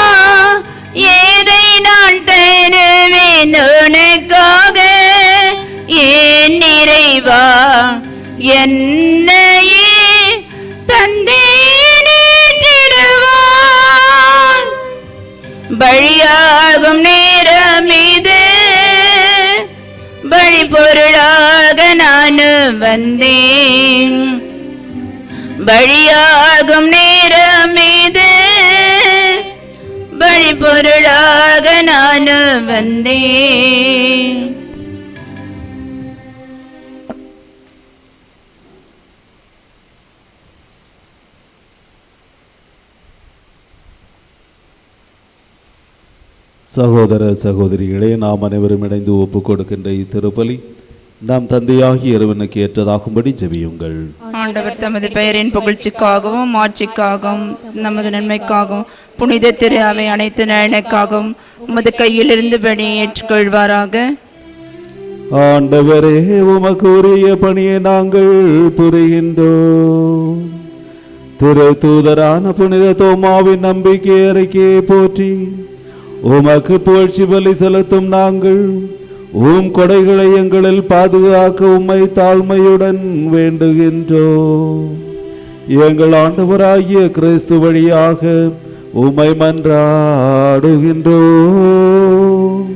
ஏதை நான் தருவேன் உனக்காக, என் நிறைவா என்னையே தந்தேனிடுவான். பலியாகும் நேரம் இது, பலி பொருளாக நான் வந்தேன். பலியாகும் நேரம் இது, பலி பொருளாக நான் வந்தேன். சகோதர சகோதரிகளே, நாம் அனைவரும் இணைந்து ஒப்புக் கொடுக்கின்ற இத்திருப்பலி நாம் தந்தையாகிய இறைவனுக்கு ஏற்றதாகும்படி ஜெபியுங்கள். ஆண்டவர் தமது பெயரின் புகழ்ச்சிக்காகவும் ஆட்சிக்காகவும் நமது நன்மைக்காகவும் புனித திரு அவை அனைத்து நலனுக்காகவும் உமது கையிலிருந்து பணி ஏற்றுக்கொள்வாராக. ஆண்டவரே, உமக்கு உரிய பணியை நாங்கள் புரிகின்றோம். திரு தூதரான புனித தோமாவின் நம்பிக்கை அறிக்கையை போற்றி உமக்கு புகழ்ச்சி பலி செலுத்தும் நாங்கள் உம் கொடைகளை எங்களில் பாதுகாக்க உம்மை தாழ்மையுடன் வேண்டுகின்றோம். எங்கள் ஆண்டவராகிய கிறிஸ்து வழியாக உம்மை மன்றாடுகின்றோம்.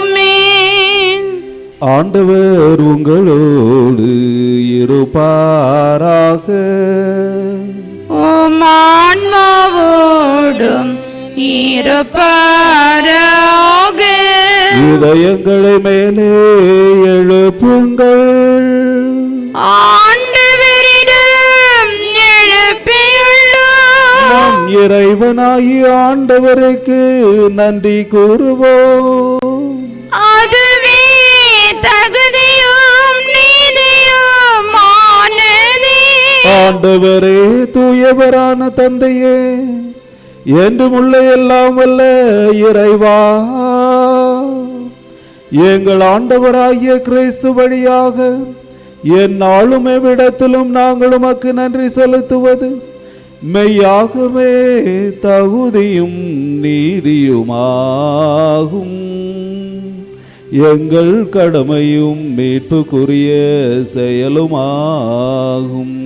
ஆமென். ஆண்டவர் உங்களோடு இருப்பாராக. உம் ஆன்மாவோடும் இருப்பாராக. இதயங்களை மேலே எழுப்புங்கள். ஆண்டவரிடம் எழுப்பியுள்ளோம். நம் இறைவனாகிய ஆண்டவருக்கு நன்றி கூறுவோம். அதுவே தகுதியும் நீதியுமானதே. ஆண்டவரே, தூயவரான தந்தையே, என்றும் உள்ள எல்லாம் வல்ல இறைவா, எங்கள் ஆண்டவராகிய கிறிஸ்து வழியாக எந்நாளும் எவ்விடத்திலும் நாங்கள் உமக்கு நன்றி செலுத்துவது மெய்யாகவே தகுதியும் நீதியுமாகும். எங்கள் கடமையும் மீட்புக்குரிய செயலுமாகும்.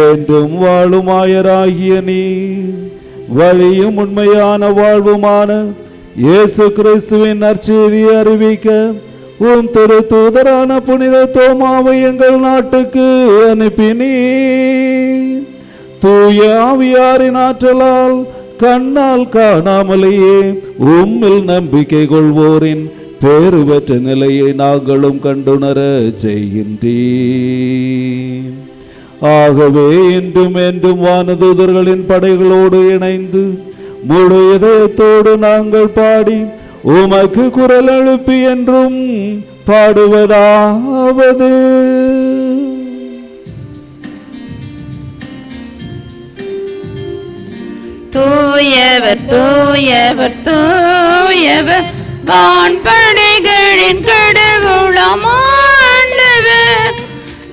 என்றும் வாழுமாயராகிய நீ வழியும் உண்மையான வாழ்வுமான இயேசு கிறிஸ்துவின் நற்செய்தியை அறிவிக்க உம் திரு தூதரான புனித தோமாவை எங்கள் நாட்டுக்கு அனுப்பினீ. தூய ஆவியாரின் ஆற்றலால் கண்ணால் காணாமலேயே உம்மில் நம்பிக்கை கொள்வோரின் பேறு பெற்ற நிலையை நாங்களும் கண்டுணர செய்கின்றீர். ஆகவே இன்றும் என்றும் வானதூதர்களின் படைகளோடு இணைந்து முழு இதயத்தோடு நாங்கள் பாடி உமக்கு குரல் எழுப்பி என்றும் பாடுவதாவது: தூயவர் தூயவர் தூயவர் வான்படைகளின் கடவுளாம் ஆண்டவர்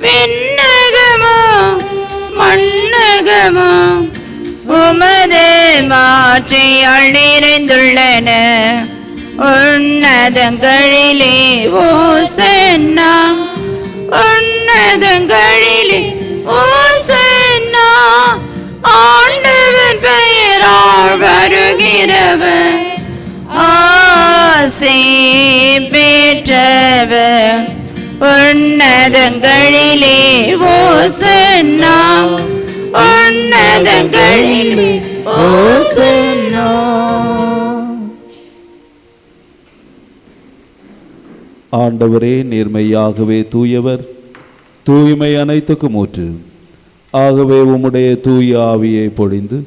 விண்ணகமோ மண்ணகமோ உமது மாற்றியால் நிறைந்துள்ளன. உன்னதங்களிலே ஓசன்னா, உன்னதங்களிலே ஓசன்னா, ஆண்டவர் பெயரால் வருகிறவர் ஆசி பெற்றவர். உன்னதங்களிலே ஓசன்னா, உன்னதங்களிலே ஓசன்னா. ஆண்டவரே, நேர்மையாகவே தூயவர், தூய்மை அனைத்துக்கும் ஊற்று. ஆகவே உம்முடைய தூய ஆவியை பொழிந்து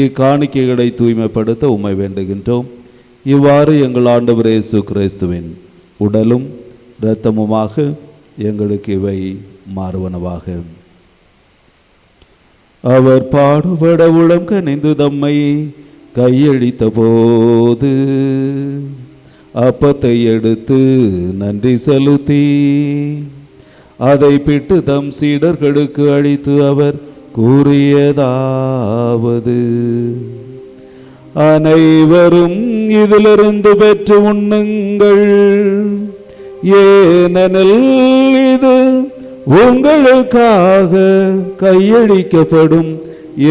இக்காணிக்கைகளை தூய்மைப்படுத்த உம்மை வேண்டுகின்றோம். இவ்வாறு எங்கள் ஆண்டவர் இயேசு கிறிஸ்துவின் உடலும் இரத்தமுமாக எங்களுக்கு இவை மாறுவனவாக. அவர் பாடுபட உளம் கனிந்து தம்மை கையளித்த போது அப்பத்தை எடுத்து நன்றி செலுத்தி அதை பிட்டு தம் சீடர்களுக்கு அளித்து அவர் கூறியதாவது: அனைவரும் இதிலிருந்து பெற்று உண்ணுங்கள், ஏனெனில் இது உங்களுக்காக கையளிக்கப்படும்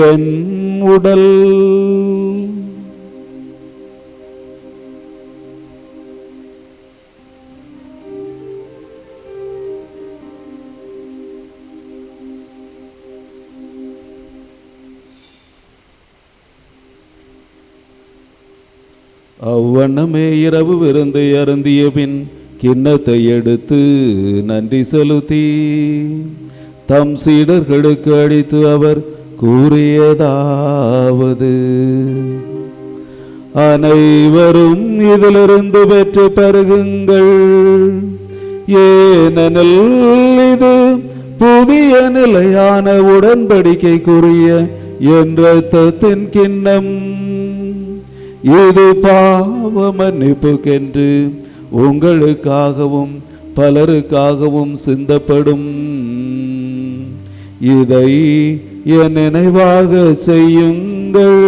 என் உடல். அவ்வண்ணமே இரவு விருந்து அருந்திய பின் கிண்ணத்தை எடுத்து நன்றி செலுத்தி தம் சீடர்களுக்கு அளித்து அவர் கூறியதாவது: அனைவரும் இதிலிருந்து பெற்று பருகுங்கள், ஏனெனில் இது புதிய நிலையான உடன்படிக்கைக்குரிய என் இரத்தத்தின் கிண்ணம். இது பாவ மன்னிப்புக்கென்று உங்களுக்காகவும் பலருக்காகவும் சிந்தப்படும். இதை என் நினைவாக செய்யுங்கள்.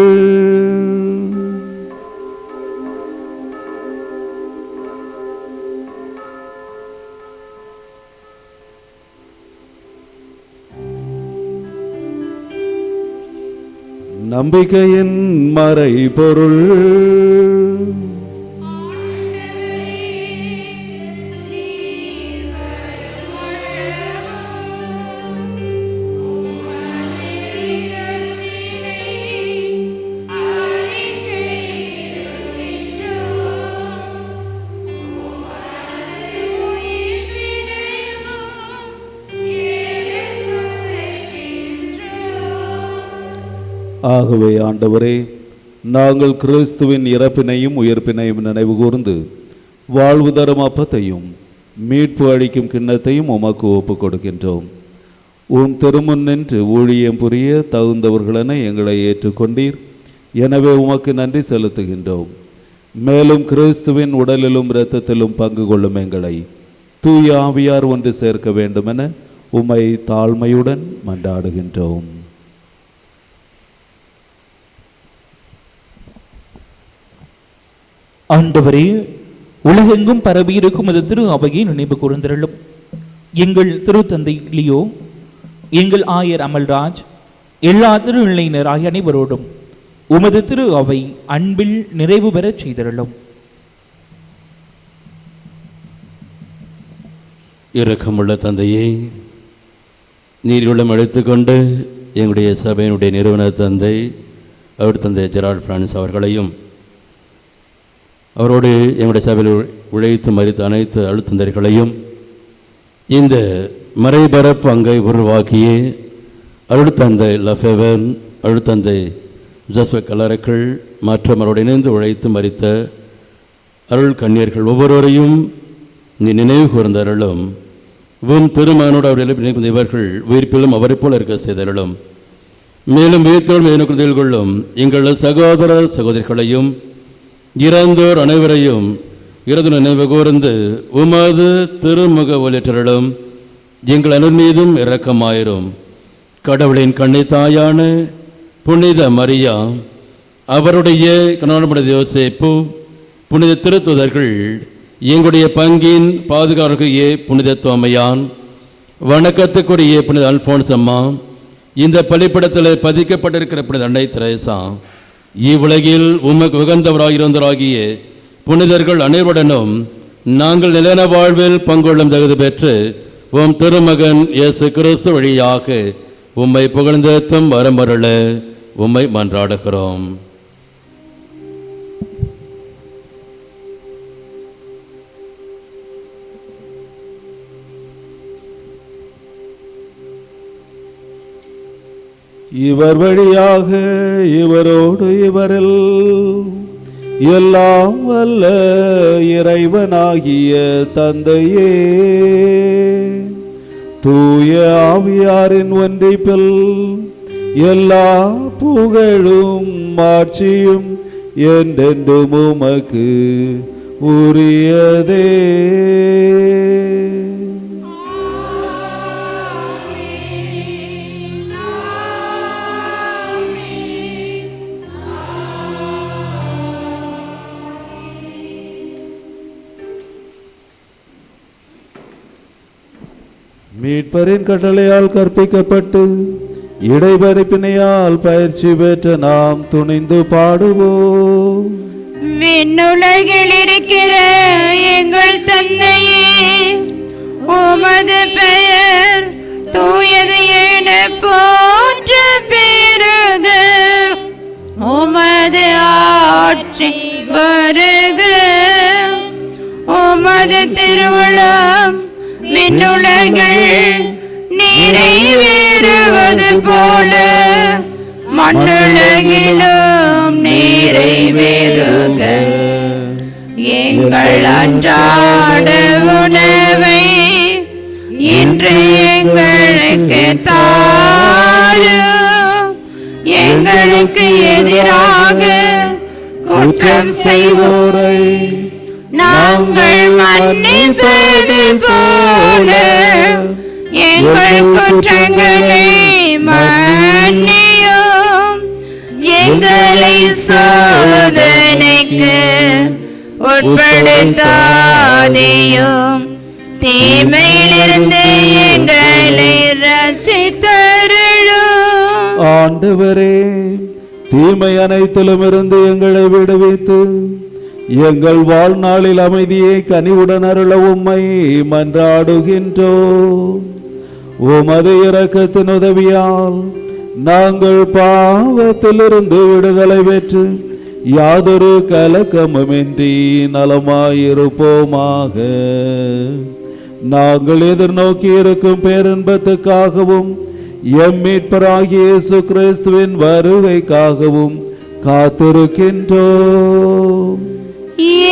நம்பிக்கையின் மறைபொருள். ஆகவே ஆண்டவரே, நாங்கள் கிறிஸ்துவின் இறப்பினையும் உயிர்ப்பினையும் நினைவு கூர்ந்து வாழ்வு தரும் அப்பத்தையும் மீட்பு அளிக்கும் கிண்ணத்தையும் உமக்கு ஒப்புக் கொடுக்கின்றோம். உம் திருமுன் நின்று ஊழியம் புரிய தகுந்தவர்களென எங்களை ஏற்றுக்கொண்டீர். எனவே உமக்கு நன்றி செலுத்துகின்றோம். மேலும் கிறிஸ்துவின் உடலிலும் இரத்தத்திலும் பங்கு கொள்ளும் எங்களை தூய ஆவியார் ஒன்று சேர்க்க வேண்டுமென உம்மை தாழ்மையுடன் மன்றாடுகின்றோம். ஆண்டவரே, உலகெங்கும் பரவியிருக்கும் அது திரு அவையை நினைவு கூர்ந்திருளும். எங்கள் திருத்தந்தை லியோ, எங்கள் ஆயர் அமல்ராஜ், எல்லா திருநிலையினராகிய அனைவரோடும் உமது திரு அவை அன்பில் நிறைவு பெறச் செய்திருளும். இரக்கமுள்ள தந்தையே, நீரிடம் எடுத்துக்கொண்டு எங்களுடைய சபையினுடைய நிறுவன தந்தை அவர் தந்தை ஜெரால்ட் பிரான்ஸ் அவர்களையும், அவரோடு எங்களுடைய சபையில் உழைத்து மறித்த அனைத்து அழுத்தந்தர்களையும் இந்த மறைபரப்பு அங்கை உருவாக்கிய அருள்தந்தை லஃபெவன், அருள்தந்தை ஜோசப் கலரக்கள் மற்றும் அவரோடு இணைந்து உழைத்து மறித்த அருள் கண்ணியர்கள் ஒவ்வொருவரையும் நீ நினைவு கூர்ந்தருளும். திருமகனோடு அவர்கள் நினைவு இவர்கள் உயிர்ப்பிலும் அவரை போல இருக்க செய்தருளும். மேலும் உயிர்த்தோடு எதிர்கொள் கொள்ளும் எங்கள் சகோதர சகோதரிகளையும் இறந்தோர் அனைவரையும் இறுதி நினைவு கூர்ந்து உமது திருமுக ஒளிற்றலும் எங்கள் அனைவர் மீதும் இரக்கமாயிரும். கடவுளின் கன்னித்தாயான புனித மரியா, அவருடைய கணவனுடைய யோசேப்பு, புனித திருத்துதர்கள், எங்களுடைய பங்கின் பாதுகாவலர்களே புனித தோமையான், வணக்கத்துக்குரிய புனித அல்போன்ஸ் அம்மா, இந்த பள்ளிப்படத்தில் பதிக்கப்பட்டிருக்கிற புனித அன்னை தெரேசா, இவ்வுலகில் உமக்கு உகந்தவராகிய புனிதர்கள் அனைவருடனும் நாங்கள் நிலையான வாழ்வில் பங்கொள்ளும் தகுதி பெற்று உம் திருமகன் இயேசு கிறிஸ்து வழியாக உம்மை புகழ்ந்தேத்தும் வரமருள உம்மை மன்றாடுகிறோம். இவர் வழியாக இவரோடு இவரில் எல்லாம் வல்ல இறைவனாகிய தந்தையே, தூய ஆவியாரின் ஒன்றிப்பில் எல்லா புகழும் மாட்சியும் என்றென்றும் உமக்கு உரியதே. மீட்பரின் கட்டளையால் கற்பிக்கப்பட்டு இடைவெளிப்பினையால் பயிற்சி பெற்ற நாம் துணிந்து பாடுவோம். விண்ணுலகில் இருக்கிற எங்கள் தந்தையே, உமது பெயர் தூயது என போற்ற பெருக, உமது ஆட்சி வருக, உமது திருவுளம் விண்ணுலகில் நிறைவேறுவது போல மண்ணுலகிலும் நிறைவேறுக. எங்கள் அன்றாட உணவை இன்று எங்களுக்கு தாரும். எங்களுக்கு எதிராக குற்றம் செய்வோரை நாங்கள் மன்னிப்பது போல எங்கள் குற்றங்களை மன்னியும். எங்களை சோதனைக்கு உட்படுத்தாதேயும், தீமையிலிருந்து எங்களை ரட்சித்தருளும். ஆண்டவரே, தீமை அனைத்திலும் இருந்து எங்களை விடுவித்து எங்கள் வாழ்நாளில் அமைதியை கனிவுடன் அருள உம்மை மன்றாடுகின்றோம். உமது இரக்கத்தின் உதவியால் நாங்கள் பாவத்திலிருந்து விடுதலை பெற்று யாதொரு கலக்கமுமின்றி நலமாயிருப்போமாக. நாங்கள் எதிர்நோக்கி இருக்கும் பேரின்பத்துக்காகவும் எம் மீட்பராகிய இயேசு கிறிஸ்துவின் வருகைக்காகவும் காத்திருக்கின்றோம்.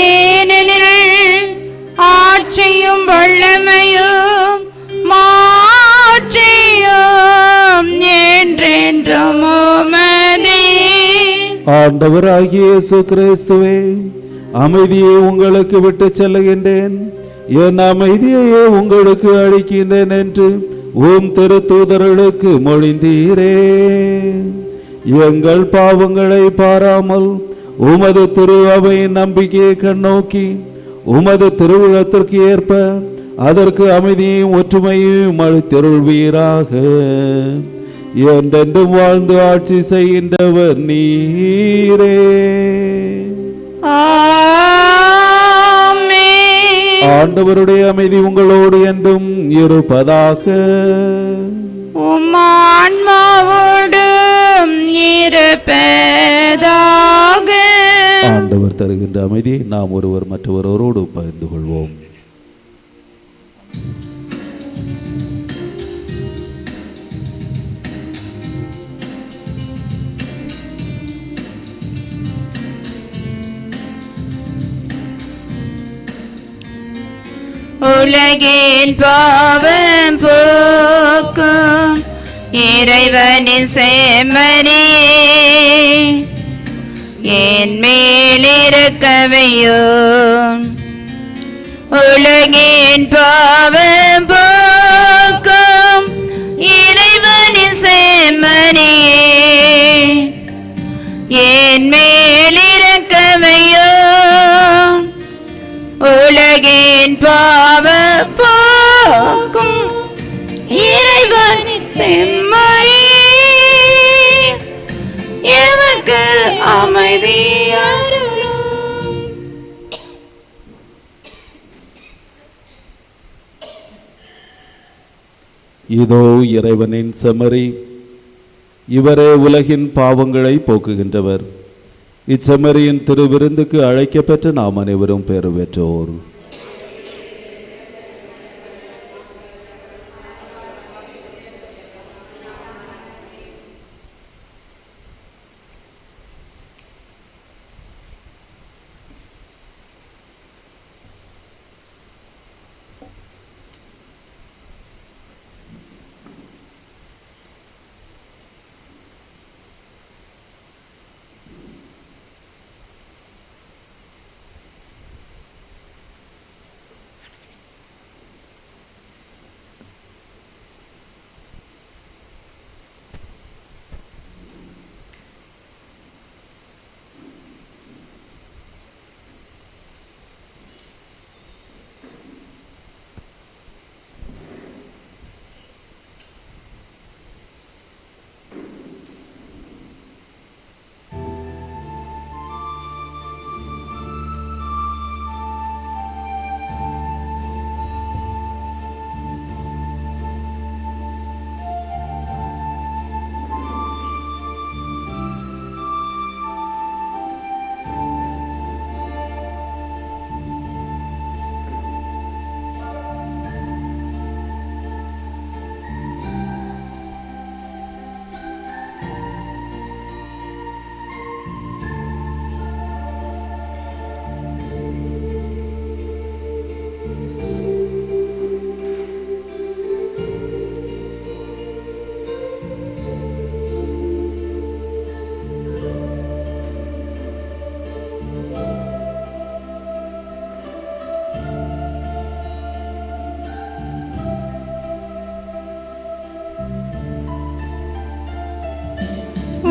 ஏனெனில் ஆட்சியும் வல்லமையும் மாட்சியும் என்றென்றும் உமதே. ஆண்டவராகிய இயேசு கிறிஸ்துவே, அமைதியை உங்களுக்கு விட்டு செல்லுகின்றேன், என் அமைதியையே உங்களுக்கு அளிக்கின்றேன் என்று உம் திருத்தூதர்களுக்கு மொழிந்தீரே. எங்கள் பாவங்களை பாராமல் உமது திரு அவையின் நம்பிக்கையை கண்ணோக்கி உமது திருவுளத்திற்கு ஏற்ப அதற்கு அமைதியையும் ஒற்றுமையையும் அளித்தருள்வீராக. என்றென்றும் வாழ்ந்து ஆட்சி செய்கின்றவர் நீரே. ஆமென். ஆண்டவருடைய அமைதி உங்களோடு என்றும் இருப்பதாக. உம் ஆன்மாவோடும் இருப்பதாக. ஆண்டவர் தருகின்ற அமைதியை நாம் ஒருவர் மற்றவரோடு பகிர்ந்து கொள்வோம். உலகின் பாவம் போக்கும் இறைவனின் செம்மறியே, என் மேல் இருக்கவையும் உலகின் பாவம் போக்கும் இறைவனின் செம்மறியே, என் மேல் இரக்கமையும். உலகின் பாவம் போக்கும் இறைவனின் செம்மறியே, எமக்கு அமைதி அருளும். இதோ இறைவனின் செம்மறி, இவரே உலகின் பாவங்களை போக்குகின்றவர். இச்செம்மறியின் திருவிருந்துக்கு அழைக்கப்பெற்ற நாம் அனைவரும் பெறு பெற்றோர்.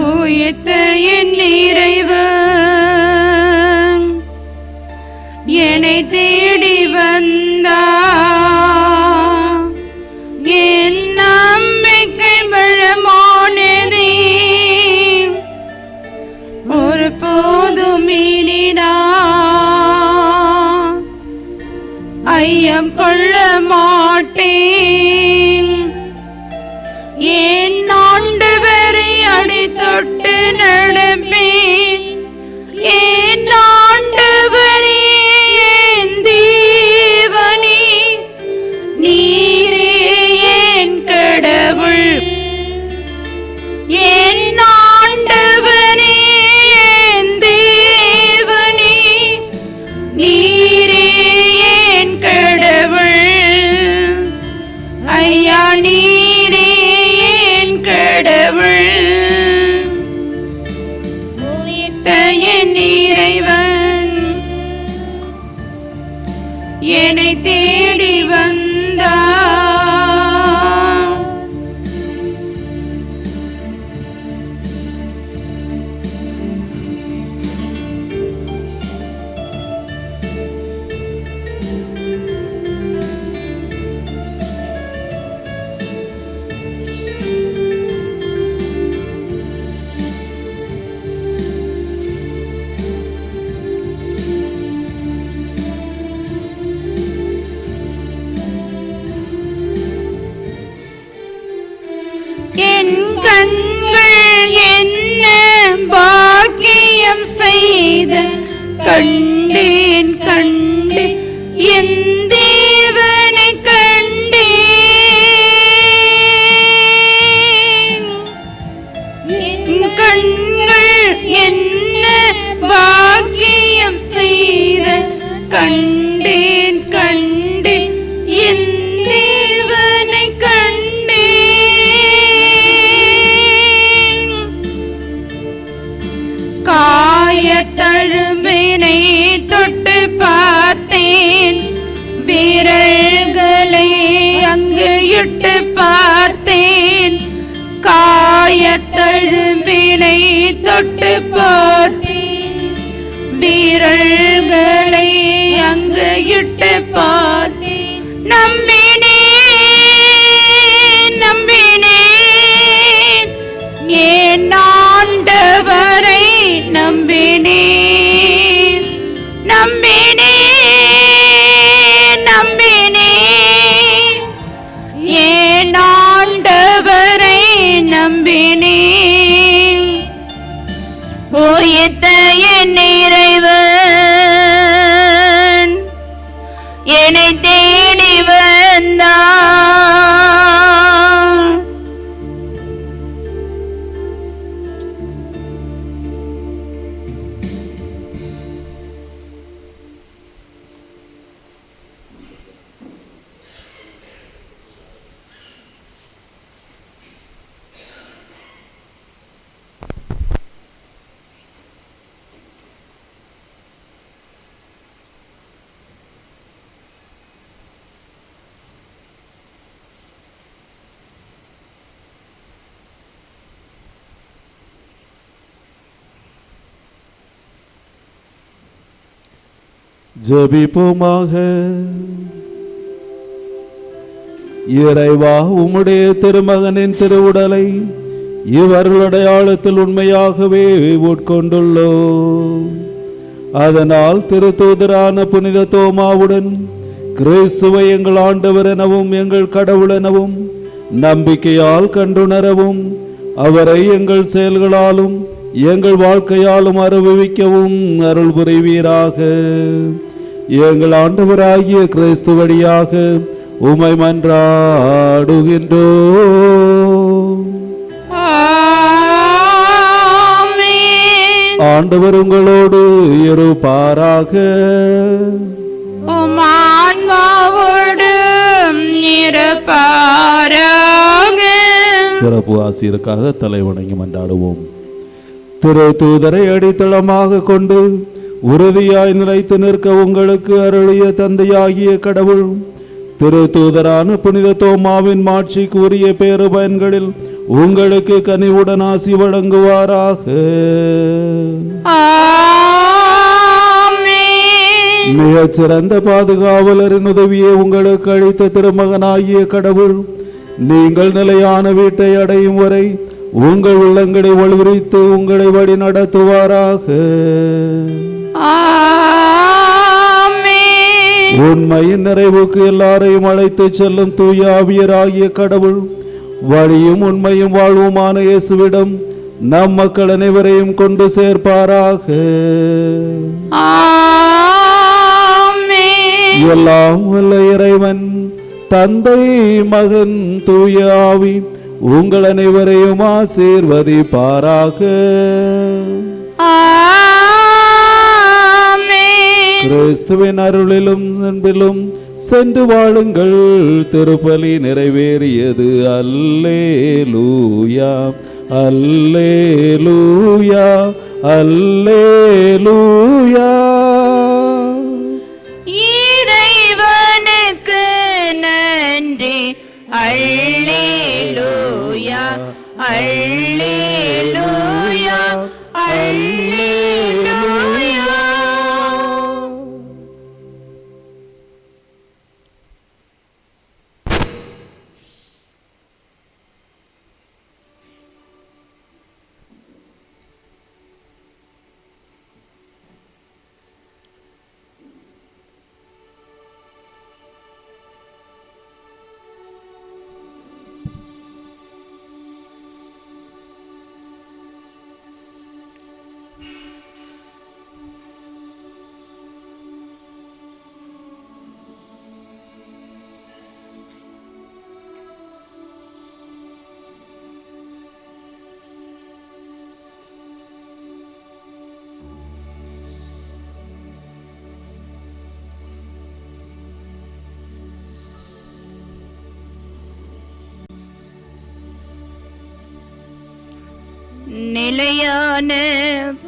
உயிர்த்த என் இறைவன் என்னை தேடி வந்தார். என் நம்பிக்கை பலமானதே, ஒரு போதும் இனிடா ஐயம் கொள்ள மாட்டேன். என் ஆண்டவரை அடித்தொட்டு நடப்பேன். என் ஆண்டவரே, என் தேவனே, நீரே என் கடவுள். என் ஆண்டவரே, என் தேவனே, நீரே என் கடவுள். ஐயா, நீரே என் கடவுள். உயிர்த்த என் இறைவன் என்னை தேடி வந்தார். என் கண்கள் என்ன பாக்கியம் செய்த கண்டேன் கண்டேன் என் தேவனை கண்டேன். என் கண்கள் என்ன பாக்கியம் செய்த கண்டேன் கண்டேன் என் தேவனை கண்டேன். காயத்தழும்பினை தொட்டு பார்த்தேன், இட்டு பார்த்தேன், காயத்தழும்பினை தொட்டு பார்த்தேன், வீரல்களை அங்கு இட்டு பார்த்தேன். நம்பினேன் நம்பினேன் என் ஆண்டவரை நம்பினேன் நம்பினேன் நம்பினேன் என் ஆண்டவரை நம்பினேன். உயிர்த்த என் இறைவன் என்னை தேடி வந்தான். ஜெபிப்போமாக. இறைவா, உம்முடைய திருமகனின் திருவுடலை இவர்கள் அடையாளத்தில் உண்மையாகவே உட்கொண்டுள்ளோம். அதனால் திருத்தூதரான புனித தோமாவுடன் கிறிஸ்துவை எங்கள் ஆண்டவர் எனவும் எங்கள் கடவுள் எனவும் நம்பிக்கையால் கண்டுணரவும், அவரை எங்கள் செயல்களாலும் எங்கள் வாழ்க்கையாலும் அனுபவிக்கவும் அருள் புரிவீராக. எங்கள் ஆண்டவராகிய கிறிஸ்து வழியாக உம்மை மன்றாடுகின்றோம். ஆண்டவர் உங்களோடு இருப்பாராக. உம் ஆன்மாவோடும் இருப்பாராக. சிறப்பு ஆசிரியருக்காக தலை வணங்கி மன்றாடுவோம். திரு தூதரை அடித்தளமாக கொண்டு உறுதியாய் நிலைத்து நிற்க உங்களுக்கு அருளிய தந்தையாகிய கடவுள் திரு தூதரான புனித தோமாவின் மாட்சிக்கு உரிய பேறு பயன்களில் உங்களுக்கு கனிவுடன் ஆசி வழங்குவாராக. மிகச் சிறந்த பாதுகாவலரின் உதவியை உங்களுக்கு அளித்த திருமகனாகிய கடவுள் நீங்கள் நிலையான வீட்டை அடையும் வரை உங்கள் உள்ளங்களை ஒளிவிரித்து உங்களை வழி நடத்துவாராக. உண்மையின் நிறைவுக்கு எல்லாரையும் அழைத்து செல்லும் தூய ஆவியராகிய கடவுள் வழியும் உண்மையும் வாழ்வுமான இயேசுவிடம் நம் மக்கள் அனைவரையும் கொண்டு சேர்ப்பாராக. எல்லாம் வல்ல இறைவன் தந்தை மகன் தூய ஆவி உங்கள் அனைவரையும் ஆசீர்வதிப்பாராக. கிறிஸ்துவின் அருளிலும் அன்பிலும் சென்று வாழுங்கள். திருப்பலி நிறைவேறியது. அல்லேலூயா அல்லேலூயா அல்லேலூயா. இறைவனுக்கு நன்றி. அல்லேலூயா அல்லேலூயா அல்லேலூயா. நிலையான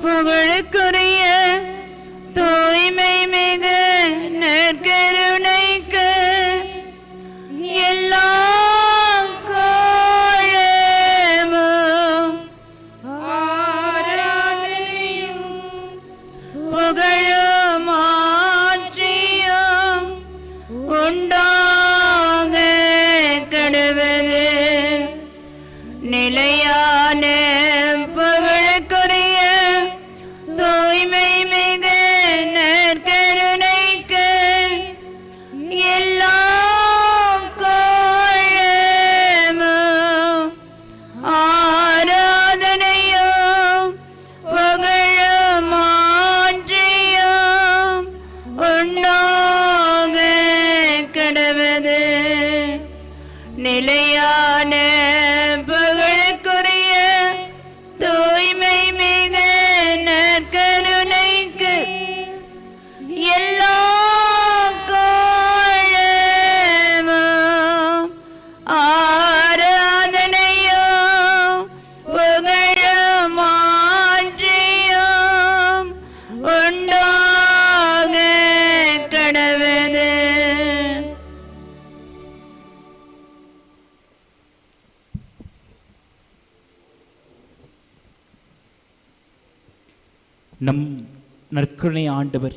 புகழுக்குரிய தூய்மை மிகு நற்கருணைக்கு எல்லா நிலையான புகழுக்குரிய தூய்மை மிகு நற்கருணைக்கு எல்லா கோலமும் ஆராதனையும் புகழும் மாற்றியும் உண்டாக கடவது. நிலையான புகழுக்குரிய தூய்மை மிகு நற்கருணைக்கு எல்லா கோலமும் ஆராதனையும் புகழும் மாற்றியும் உண்டாக கடவது. நம் நற்கருணை ஆண்டவர்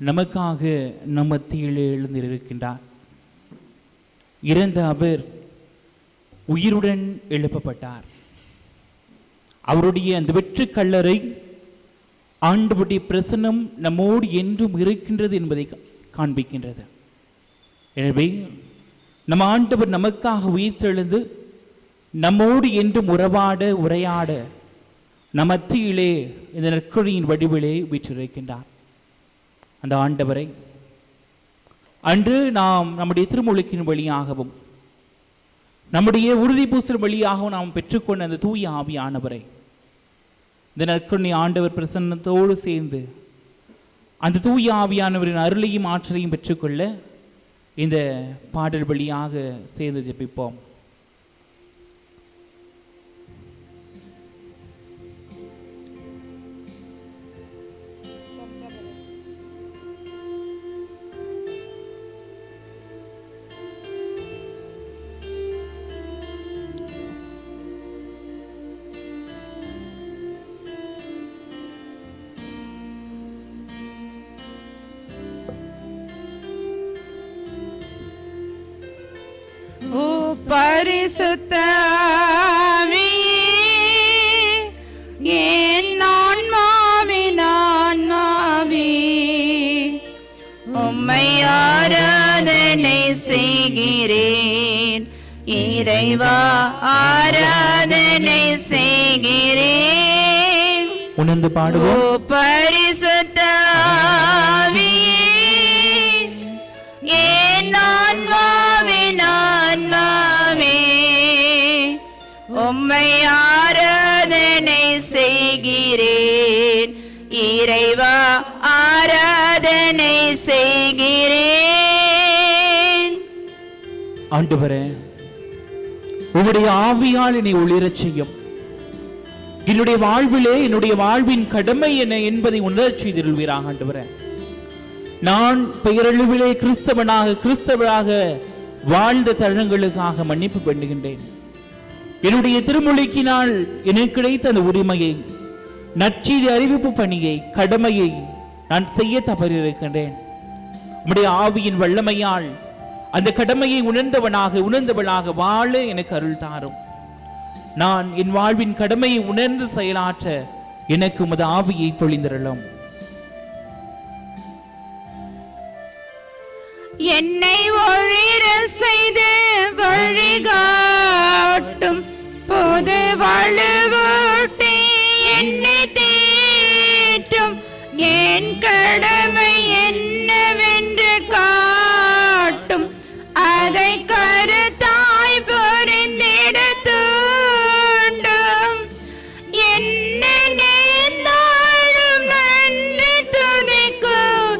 நமக்காக நம் மத்தியில் எழுந்திருக்கின்றார். இறந்த அவர் உயிருடன் எழுப்பப்பட்டார். அவருடைய அந்த வெற்று கல்லறை ஆண்டவருடைய பிரசன்னம் நம்மோடு என்றும் இருக்கின்றது என்பதை காண்பிக்கின்றது. எனவே நம் ஆண்டவர் நமக்காக உயிர்த்தெழுந்து நம்மோடு என்றும் உரையாட நம் மத்தியிலே இந்த நற்கருணையின் வடிவிலே வீற்றிருக்கின்றார். அந்த ஆண்டவரை அன்று நாம் நம்முடைய திருமுழுக்கின் வழியாகவும் நம்முடைய உறுதி பூசல் வழியாகவும் நாம் பெற்றுக்கொண்ட அந்த தூய ஆவியானவரை இந்த நற்கருணை ஆண்டவர் பிரசன்னத்தோடு சேர்ந்து அந்த தூய ஆவியானவரின் அருளையும் ஆற்றலையும் பெற்றுக்கொள்ள இந்த பாடல் வழியாக சேர்ந்து ஜெபிப்போம். ஓ பரிசுத்த ஆவியே, என் ஆன்மாவின் ஆன்மாவே, உம்மை ஆராதனை செய்கிறேன். இறைவா ஆராதனை செய்கிறேன். உணர்ந்து பாடுவோம். ஓ பரிசுத்த ஆவியே, என் ஆன்மாவின் ஆன்மாவே, உம்மை ஆராதனை செய்கிறேன். இறைவா ஆராதனை செய்கிறேன். ஆண்டவரே, உம்முடைய ஆவியால் என்னை ஒளிரச் செய்யும். என்னுடைய வாழ்விலே என்னுடைய வாழ்வின் கடமை என்ன என்பதை உணரச் செய்திருள்வீராக. ஆண்டவரே, நான் பெயரளவிலே கிறிஸ்தவராக வாழ்ந்த தருணங்களுக்காக மன்னிப்பு பண்ணுகின்றேன். என்னுடைய திருமொழிக்கினால் எனக்கு கிடைத்த அந்த உரிமையை, நற்செய்தி அறிவிப்பு பணியை, கடமையை நான் செய்ய தவறியிருக்கின்றேன். உம்முடைய ஆவியின் வல்லமையால் அந்த கடமையை உணர்ந்தவளாக வாழ எனக்கு அருள் தாரும். நான் என் வாழ்வின் கடமையை உணர்ந்து செயலாற்ற எனக்கு உமது ஆவியை பொழிந்தருளும். என்னை ஒளிர செய்து வழிகாட்டும் பொது வலுவூட்டி என்னை தேற்றும். என் கடமை என்னவென்று காட்டும். அதை கருத்தாய் புரிந்திட தூண்டும். என்ன நேர்ந்தாலும் நன்றி துதிக்கும்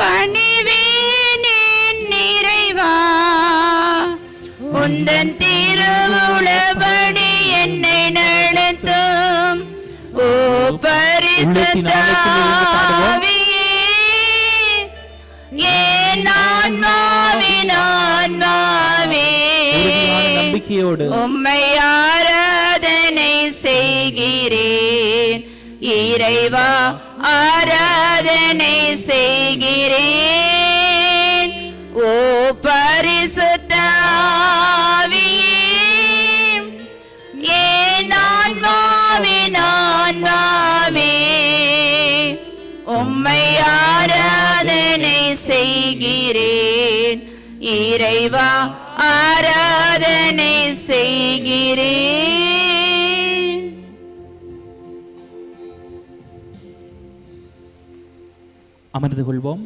பணிவேன் என் நிறைவா. உந்தன் திருவுளபடி என்னை நடத்தும். ஓ பரிசுத்த ஆவியே, என் ஆன்மாவின் ஆன்மாவே, நம்பிக்கையோடு உம்மை ஆராதனை செய்கிறேன். இறைவா ஆராதனை செய்கிறேன். ஓ பரிசுத்த ஆவியே, இறைவா ஆராதனை செய்கிறேன். அமர்ந்து கொள்வோம்.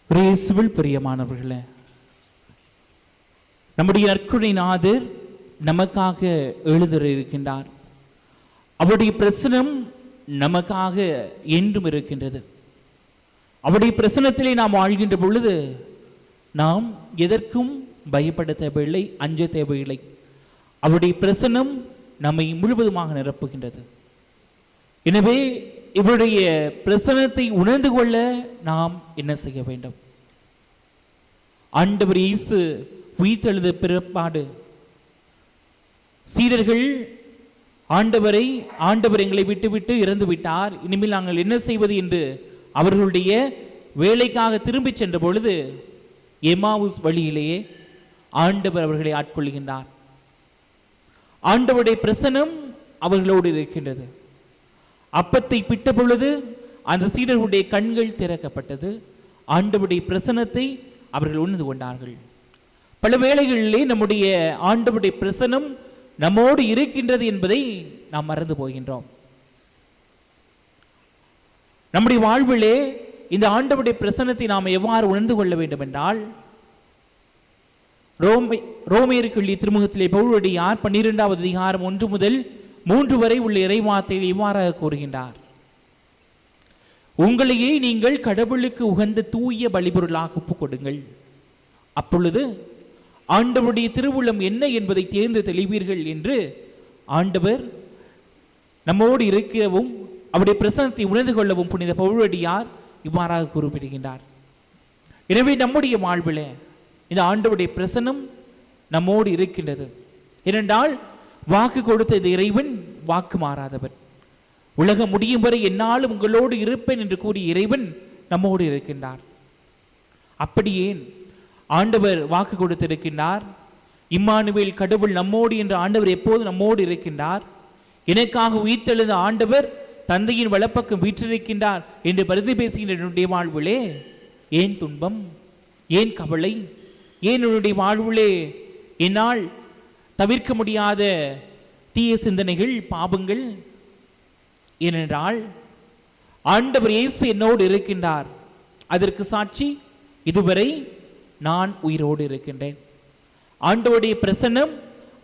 இயேசுவில் பிரியமானவர்களே, நம்முடைய நற்கருணை நாதர் நமக்காக எழுந்திருக்கின்றார். அவருடைய பிரசனம் நமக்காக என்றும் இருக்கின்றது. அவருடைய பிரசனத்திலே நாம் வாழ்கின்ற பொழுது நாம் எதற்கும் பயப்பட தேவையில்லை, அஞ்ச தேவையில்லை. அவருடைய பிரசனம் நம்மை முழுவதுமாக நிரப்புகின்றது. எனவே இவருடைய பிரசனத்தை உணர்ந்து கொள்ள நாம் என்ன செய்ய வேண்டும்? ஆண்டவர் இயேசு உயிர்த்தெழுந்த பிற்பாடு சீடர்கள் ஆண்டவர் எங்களை விட்டுவிட்டு இறந்து விட்டார், இனிமேல் நாங்கள் என்ன செய்வது என்று அவர்களுடைய வேலைக்காக திரும்பி சென்ற பொழுது எம்மாவுஸ் வழியிலேயே ஆண்டவர் அவர்களை ஆட்கொள்கின்றார். ஆண்டவருடைய பிரசனம் அவர்களோடு இருக்கின்றது. அப்பத்தை பிட்ட பொழுது அந்த சீடர்களுடைய கண்கள் திறக்கப்பட்டது. ஆண்டவருடைய பிரசனத்தை அவர்கள் உணர்ந்து கொண்டார்கள். பல வேளைகளிலே நம்முடைய ஆண்டவருடைய பிரசனம் நம்மோடு இருக்கின்றது என்பதை நாம் மறந்து போகின்றோம். நம்முடைய வாழ்விலே இந்த ஆண்டவருடைய பிரசனத்தை நாம் எவ்வாறு உணர்ந்து கொள்ள வேண்டும் என்றால், ரோமையருக்கு எழுதிய திருமுகத்திலே பவுலடியார் 12வது அதிகாரம் 1 முதல் 3 வரை உள்ள இறைவார்த்தையை இவ்வாறாக கூறுகின்றார். உங்களையே நீங்கள் கடவுளுக்கு உகந்த தூய பலிபொருளாக ஒப்புக் கொடுங்கள். அப்பொழுது ஆண்டவருடைய திருவுள்ளம் என்ன என்பதை தேர்ந்து தெளிவீர்கள் என்று ஆண்டவர் நம்மோடு இருக்கவும் அவருடைய பிரசனத்தை உணர்ந்து கொள்ளவும் புனித பவுலடியார் இவ்வாறாக குறிப்பிடுகின்றார். எனவே நம்முடைய வாழ்வில் இந்த ஆண்டவருடைய பிரசனம் நம்மோடு இருக்கின்றது. ஏனென்றால் வாக்கு கொடுத்த இந்த இறைவன் வாக்கு மாறாதவர். உலகம் முடியும் வரை என்னாலும் உங்களோடு இருப்பேன் என்று கூறிய இறைவன் நம்மோடு இருக்கின்றார். அப்படியே ஆண்டவர் வாக்கு கொடுத்திருக்கின்றார். இம்மானுவேல் கடவுள் நம்மோடு என்று ஆண்டவர் எப்போது நம்மோடு இருக்கின்றார். எனக்காக உயிர்த்தெழுந்த ஆண்டவர் தந்தையின் வலப்பக்கம் வீற்றிருக்கின்றார் என்று பரிதி பேசுகின்ற என்னுடைய வாழ்விலே ஏன் துன்பம், ஏன் கவலை, ஏன் என்னுடைய வாழ்விலே என்னால் தவிர்க்க முடியாத தீய சிந்தனைகள், பாவங்கள்? ஏனென்றால் ஆண்டவர் இயேசு என்னோடு இருக்கின்றார். அதற்கு சாட்சி இதுவரை நான் உயிரோடு இருக்கின்றேன். ஆண்டவருடைய பிரசன்னம்,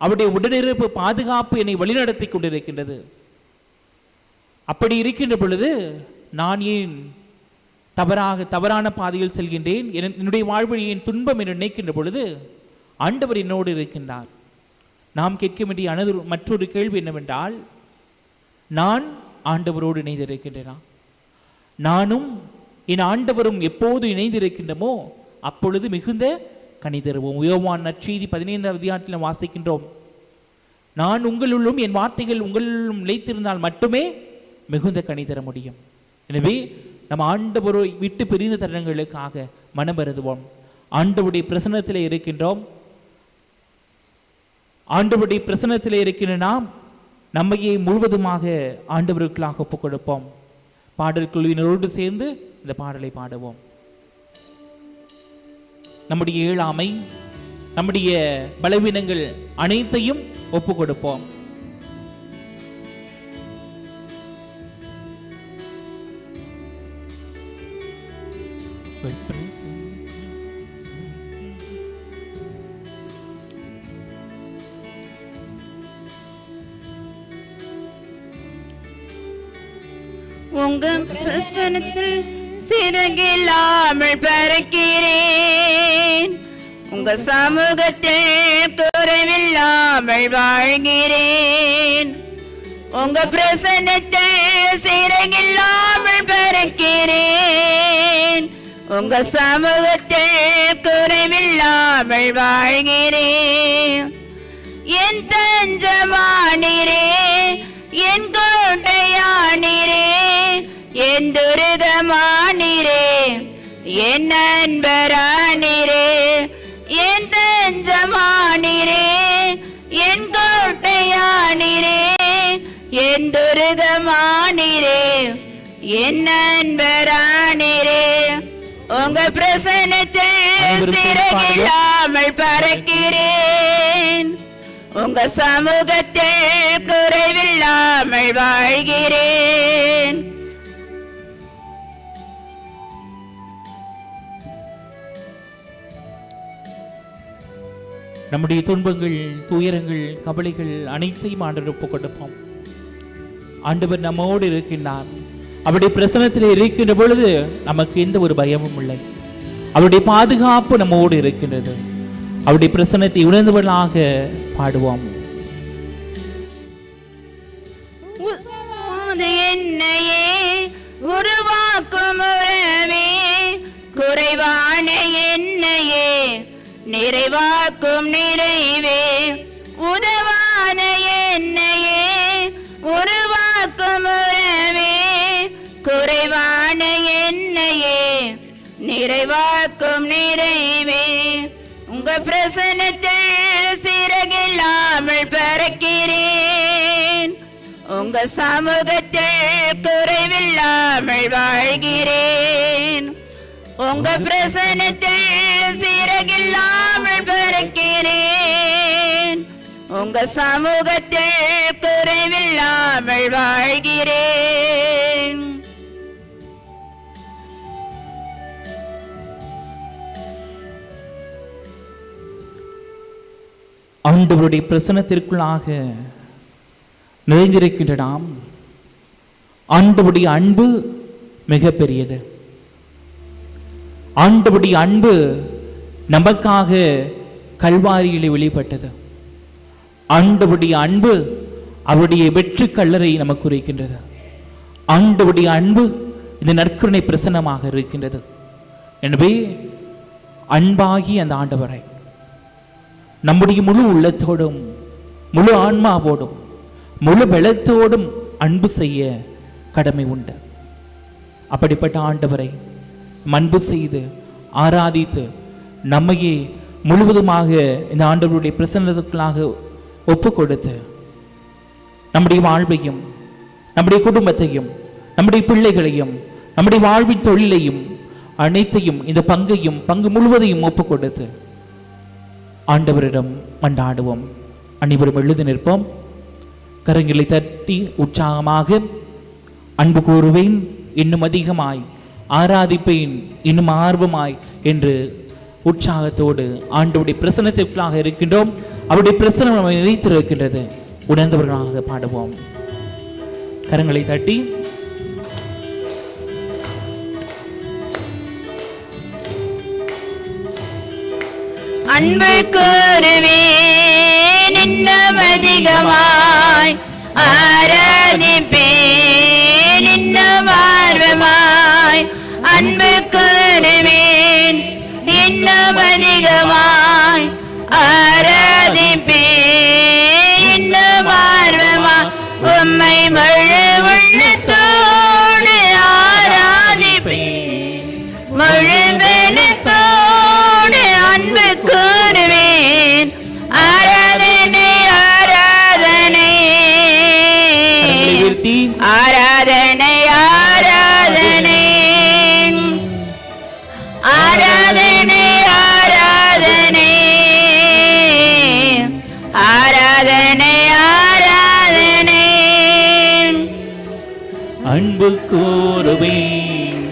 அவருடைய உடனிருப்பு, பாதுகாப்பு என்னை வழிநடத்தி கொண்டிருக்கின்றது. அப்படி இருக்கின்ற பொழுது நான் ஏன் தவறான பாதையில் செல்கின்றேன்? என்னுடைய வாழ்வில் என் துன்பம் என்று நினைக்கின்ற பொழுது ஆண்டவர் என்னோடு இருக்கின்றார். நாம் கேட்க வேண்டிய மற்றொரு கேள்வி என்னவென்றால், நான் ஆண்டவரோடு இணைந்திருக்கின்றேனா? நானும் என் ஆண்டவரும் எப்போது இணைந்திருக்கின்றமோ அப்பொழுது மிகுந்த கனி தருவோம். யோவான் நற்செய்தி 15வது அதிகாரத்தில் வாசிக்கின்றோம், நான் உங்களுள்ளும் என் வார்த்தைகள் உங்களுள்ளும் நிலைத்திருந்தால் மட்டுமே மிகுந்த கனி தர முடியும். எனவே நம்ம ஆண்டவரை விட்டு பிரிந்த தருணங்களுக்காக மனம் வருதுவோம். ஆண்டவருடைய பிரசன்னத்திலே இருக்கின்றோம். ஆண்டவருடைய பிரசன்னத்திலே இருக்கின்ற நாம் நம்மையே முழுவதுமாக ஆண்டவருக்களாக ஒப்புக் கொடுப்போம். பாடல் குழுவினரோடு சேர்ந்து இந்த பாடலை பாடுவோம். நம்முடைய இயலாமை, நம்முடைய பலவீனங்கள் அனைத்தையும் ஒப்புக் கொடுப்போம். உங்க பிரசனத்தில் சிறகில்லாமல் பறக்கிறேன், உங்க சமூகத்தில் குறைவில்லாமல் வாழ்கிறேன். உங்க பிரசனத்தில் சிறகில்லாமல் பறக்கிறேன், உங்க சமூகத்தில் குறைவில்லாமல் வாழ்கிறேன். என் தஞ்சமானீரே, என் கோட்டையானீரே, என் துருகமானீரே, என் நண்பரானீரே. என் தஞ்சமானீரே, என் கோட்டையானீரே, என் துருகமானீரே, என் நண்பரானீரே, உங்க பிரசன்னத்தில் சிறகில்லாமல் பறக்கிறேன், உங்க சமூகத்தில் குறைவில்லாமல் வாழ்கிறேன். நம்முடைய துன்பங்கள், துயரங்கள், கவலைகள் அனைத்தையும் ஆண்டவர் ஒப்புக் கொடுப்போம். ஆண்டவர் நம்மோடு இருக்கின்றார். அவருடைய பிரசன்னத்தில் இருக்கின்ற பொழுது நமக்கு எந்த ஒரு பயமும் இல்லை. அவருடைய பாதுகாப்பு நம்மோடு இருக்கின்றது. அவருடைய பிரசன்னத்தை உணர்ந்தவர்களாக பாடுவோம். என்னையே உருவாக்கும் உறவே, குறைவான என்னையே நிறைவாக்கும் நிறைவே, உதவான என்னையே உருவாக்கும் உறவே, குறைவான என்னையே நிறைவாக்கும் நிறைவே, உங்க பிரசன்னத்தில் சிறகில்லாமல் பறக்கிறேன், உங்க சமூகத்தில் குறைவில்லாமல் வாழ்கிறேன், உங்க பிரசன்னத்தில் சிறகில்லாமல் பறக்கிறேன், உங்க சமூகத்தில் குறைவில்லாமல் வாழ்கிறேன். ஆண்டவருடைய பிரசன்னத்திற்குள்ளாக நிறைந்திருக்கின்ற நாம், ஆண்டவருடைய அன்பு மிக பெரியது. ஆண்டவருடைய அன்பு நமக்காக கல்வாரியிலே வெளிப்பட்டது. ஆண்டவருடைய அன்பு அவருடைய வெற்றி கல்லறை நமக்கு இருக்கின்றது. ஆண்டவருடைய அன்பு இந்த நற்கருணை பிரசன்னமாக இருக்கின்றது. எனவே அன்பாகி அந்த ஆண்டவரை நம்முடைய முழு உள்ளத்தோடும், முழு ஆன்மாவோடும், முழு பலத்தோடும் அன்பு செய்ய கடமை உண்டு. அப்படிப்பட்ட ஆண்டவரை அன்பு செய்து ஆராதித்து நம்மையே முழுவதுமாக இந்த ஆண்டவருடைய பிரசன்னத்துக்குள்ளாக ஒப்பு கொடுத்து நம்முடைய வாழ்வையும், நம்முடைய குடும்பத்தையும், நம்முடைய பிள்ளைகளையும், நம்முடைய வாழ்வின் தொழிலையும் அனைத்தையும், இந்த பங்கு முழுவதையும் ஒப்பு கொடுத்து ஆண்டவரிடம் மன்றாடுவோம். அனைவரும் எழுதி நிற்போம். கரங்களை தட்டி உற்சாகமாக அன்பு கூறுவேன், இன்னும் அதிகமாய் ஆராதிப்பேன், இன்னும் ஆர்வமாய் என்று உற்சாகத்தோடு ஆண்டவருடைய பிரசன்னத்திற்குள்ளாக இருக்கின்றோம். அவருடைய பிரசன்னம் நம்மை நினைத்திருக்கின்றது. உணர்ந்தவர்களாக பாடுவோம். கரங்களை தட்டி அன்பு கூறுவேன், இன்னும் அதிகமாய் ஆராதிப்பேன், இன்னும் ஆர்வமாய் அன்பு கூறுவேன், இன்னும் அதிகமாய் ஆராதிப்பேன், இன்னும் ஆர்வமாய் உம்மை முழு உள்ளத்தோடு ஆராதிப்பேன், முழு பலத்தோடு அன்பு கூறுவேன். ஆராதனை ஆராதனை ஆராதனை ஆராதனை ஆராதனை ஆராதனை ஆராதனை ஆராதனை அன்பு கூறுவேன்,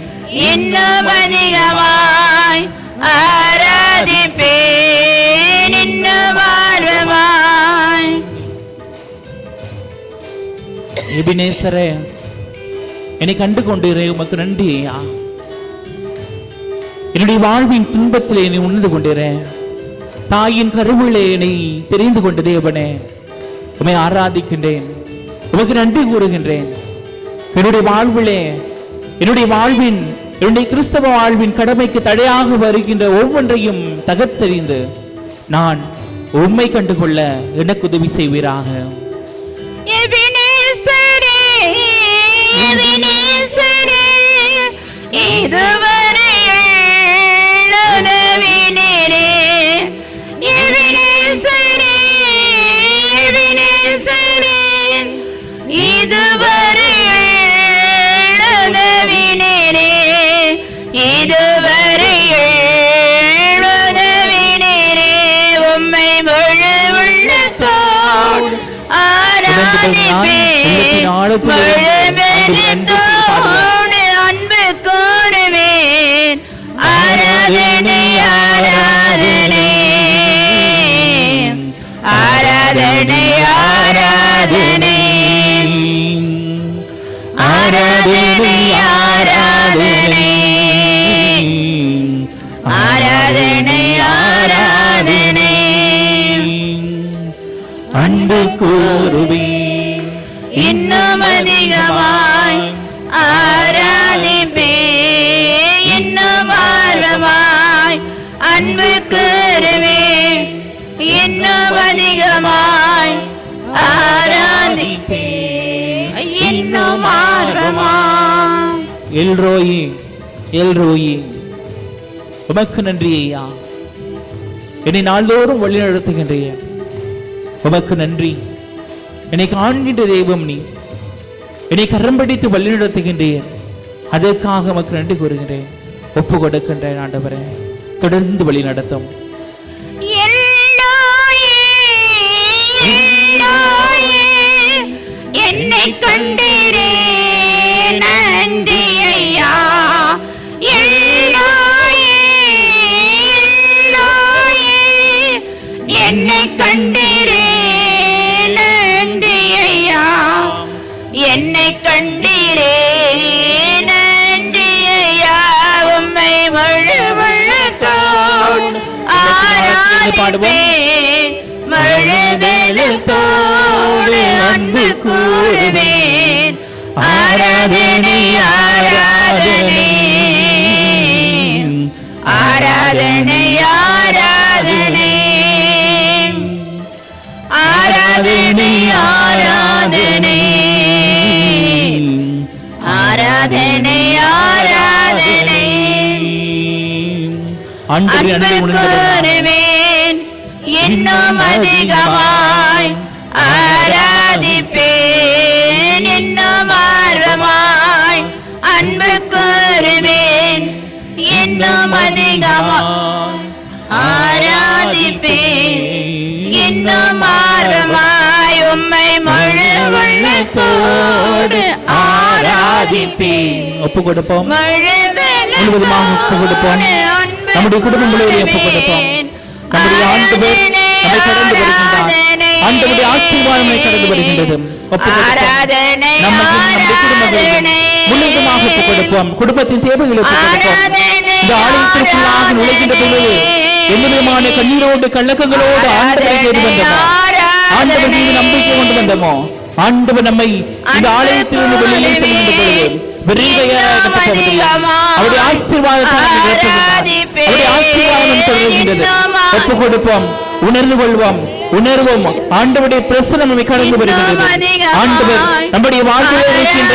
இன்னும் அதிகமாய் ஆராதிப்பேன், இன்னும் ஆர்வமாய். எபினேசரே, என்னை கண்டு கொண்டீரே, உமக்கு நன்றி ஐயா. என்னுடைய வாழ்வின் துன்பத்திலே என்னை உணர்ந்து கொண்டீரே, தாயின் கருவிலே என்னை தெரிந்து கொண்ட தேவனே, உம்மை ஆராதிக்கின்றேன், உமக்கு நன்றி கூறுகின்றேன். என்னுடைய வாழ்விலே, என்னுடைய கிறிஸ்தவ வாழ்வின் கடமைக்கு தடையாக வருகின்ற ஒவ்வொன்றையும் தகர்த்தெறிந்து நான் உம்மை கண்டுகொள்ள எனக்கு உதவி செய்வீராக. எபினேசரே, எபினேசரே, இதுவரை உதவினீரே. எபினேசரே, எபினேசரே, இதுவரை உதவினீரே. அன்பு கூறுவேன். ஆராதனை ஆராதனை ஆராதனை ஆராதனை ஆராதனை ஆராதனை ஆராதனை ஆராதனை அன்பு கூறுவேன். இன்னும் அதிகமாய் ஆராதிப்பேன். இன்னும் ஆர்வமாய் அன்பு கூறுவேன். இன்னும் அதிகமாய் ஆராதிப்பேன். இன்னும் ஆர்வமாய். எல்ரோயி எல்ரோயி, உமக்கு நன்றி ஐயா. என்னை நாள்தோறும் வழி நடத்துகின்றேன். உமக்கு நன்றி. என்னை காண்கின்ற தெய்வம் நீ. என்னை கரம் பிடித்து வழி நடத்துகின்றேன். அதற்காக உமக்கு நன்றி கூறுகின்றேன். ஒப்பு கொடுக்கின்றேன் ஆண்டவரே. தொடர்ந்து வழி நடத்தும். என்னை கண்டீரே நன்றி ஐயா. என்னை கண்டீரே நன்றி ஐயா. என்னை கண்டீரே நன்றி ஐயா. உம்மை முழு உள்ளத்தோடு ஆராதிப்பேன். முழு உள்ளத்தோடு அன்பு கூறுவேன். ஆராதனை ஆராதனை ஆராதனை ஆராதனை ஆராதனை ஆராதனை ஆராதனை ஆராதனை அன்பு கூறுவேன். இன்னும் அதிகமாய் ஆராதிப்பேன். இன்னும் ஆர்வமாய் அன்பு கூறுவேன். இன்னும் அதிகமாய் ஆராதிப்பேன். இன்னும் ஆர்வமாய் உம்மை முழு உள்ளத்தோடு ஆராதிப்பேன். ஒப்பு கொடுப்போம். முழுவதுமாக ஒப்பு கொடுப்போம். நம்முடைய குடும்பம் முழுவதும் ஒப்பு கொடுப்போம். நம்முடைய ஆண்டவர் நம்மை கடந்து வருகின்றார். ஆண்டவருடைய ஆசீர்வாதம் நம்மை கடந்து வருகின்றது. ஒப்பு கொடுப்போம். நம்முடைய குடும்பங்கள் முழுவதுமாக ஒப்பு கொடுப்போம். குடும்பத்தின் தேவைகளை ஒப்பு கொடுப்போம். இந்த ஆலயத்திற்குள்ளாக நுழைகின்ற பொழுது எந்த விதமான கண்ணீரோடு கள்ளக்கங்களோடு ஆண்டவரை தேடி வந்தோமோ, ஆண்டவர் மீது நம்பிக்கை கொண்டு வந்தோமோ, ஆண்டவர் நம்மை இந்த ஆலயத்திலிருந்து வெளியே செல்கின்ற பொழுது அவருடைய ஆசீர்வாதம் தொடர்கின்றது. ஒப்பு கொடுப்போம். உணர்ந்து கொள்வோம். உணர்வோம். ஆண்டவருடைய பிரசன்னம் நம்மை கடந்து வருகின்றது. ஆண்டவர் நம்முடைய வாழ்க்கையில் இருக்கின்ற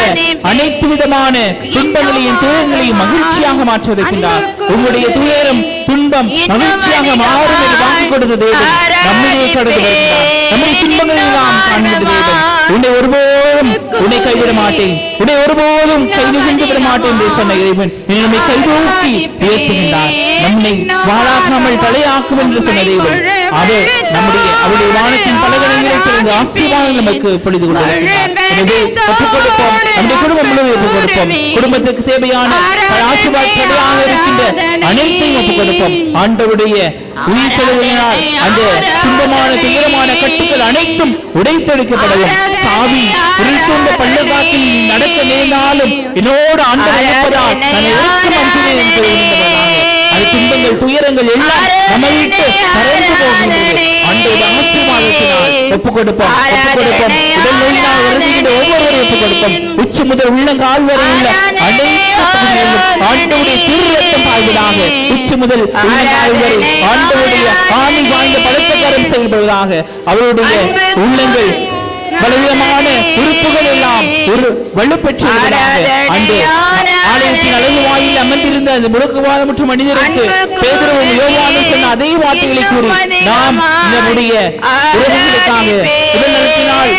அனைத்து விதமான துன்பங்களையும் துயரங்களையும் மகிழ்ச்சியாக மாற்ற இருக்கின்றார். உங்களுடைய துயரம் துன்பம் மகிழ்ச்சியாக மாறும் என்று வாங்கிக் கொடுத்த தேவன் நம்முடைய கடந்து வருகின்றார். நம்முடைய துன்பங்களை நாம் காண்கின்ற தேவன் உன்னை ஒருபோதும் உன்னை கைவிட மாட்டேன், உன்னை ஒருபோதும் கைவிட்டு விட மாட்டேன் என்று சொன்ன இறைவன் நம்மை கைதூக்கி உயர்த்துகின்றார். நம்மை வாழாக்காமல் தலையாக்கும் என்று சொன்ன தேவன் அவர் அவருடைய வானத்தின் பலகணிகளை திறந்து ஆசீர்வாதம் நமக்கு பொழுது கொண்டிருக்கிறார். எனவே ஒப்புக் கொடுப்போம். நம்முடைய குடும்பம் முழுவதும் ஒப்புக் கொடுப்போம். குடும்பத்துக்கு தேவையான ஆசீர்வாதமாக இருக்கின்ற அனைத்தையும் ஒப்புக் கொடுப்போம். ஆண்டவருடைய உயிர்த்தெழுதலினால் அந்த துன்பமான துயரமான கட்டுகள் அனைத்தும் உடைத்தெடுக்கப்படவும், சாவி இருள் சூழ்ந்த பள்ளத்தாக்கில் நடக்க நேர்ந்தாலும் என்னோடு ஆண்டவர் இருப்பதால் நான் எதற்கும் அஞ்சுவேன் என்று இருந்தவர்களாக அது துன்பங்கள் துயரங்கள் எல்லாம் நம்மை விட்டு கரைந்து போகின்றது. ஆண்டவருடைய ஆசீர்வாதத்தினால் ஒப்புக் கொடுப்போம். ஒப்புக் கொடுப்போம். உடல் நோயினால் வருகின்ற ஒவ்வொருவரும் ஒப்புக் கொடுப்போம். உச்சி முதல் உள்ளங்கால் வரை உள்ள அனைத்து பகுதிகளிலும் ஆண்டவருடைய திரு ரத்தம் பாய்வதாக. உச்சி முதல் உள்ளங்கால் வரை ஆண்டவருடைய ஆணி வாய்ந்த பலத்த கரம் செயல்படுவதாக. அவருடைய உள்ளங்கள் பலவிதமான உறுப்புகள் எல்லாம் ஒரு வலுப்பெற்று அன்று ஆலயத்தின் அழகு வாயில் அமர்ந்திருந்த அந்த முடக்குவாதமற்ற மனிதருக்கு பேதுருவும் யோவானும் சொன்ன அதே வார்த்தைகளை கூறி நாம் நம்முடைய உறவுகளுக்காக உடல்நலத்தினால்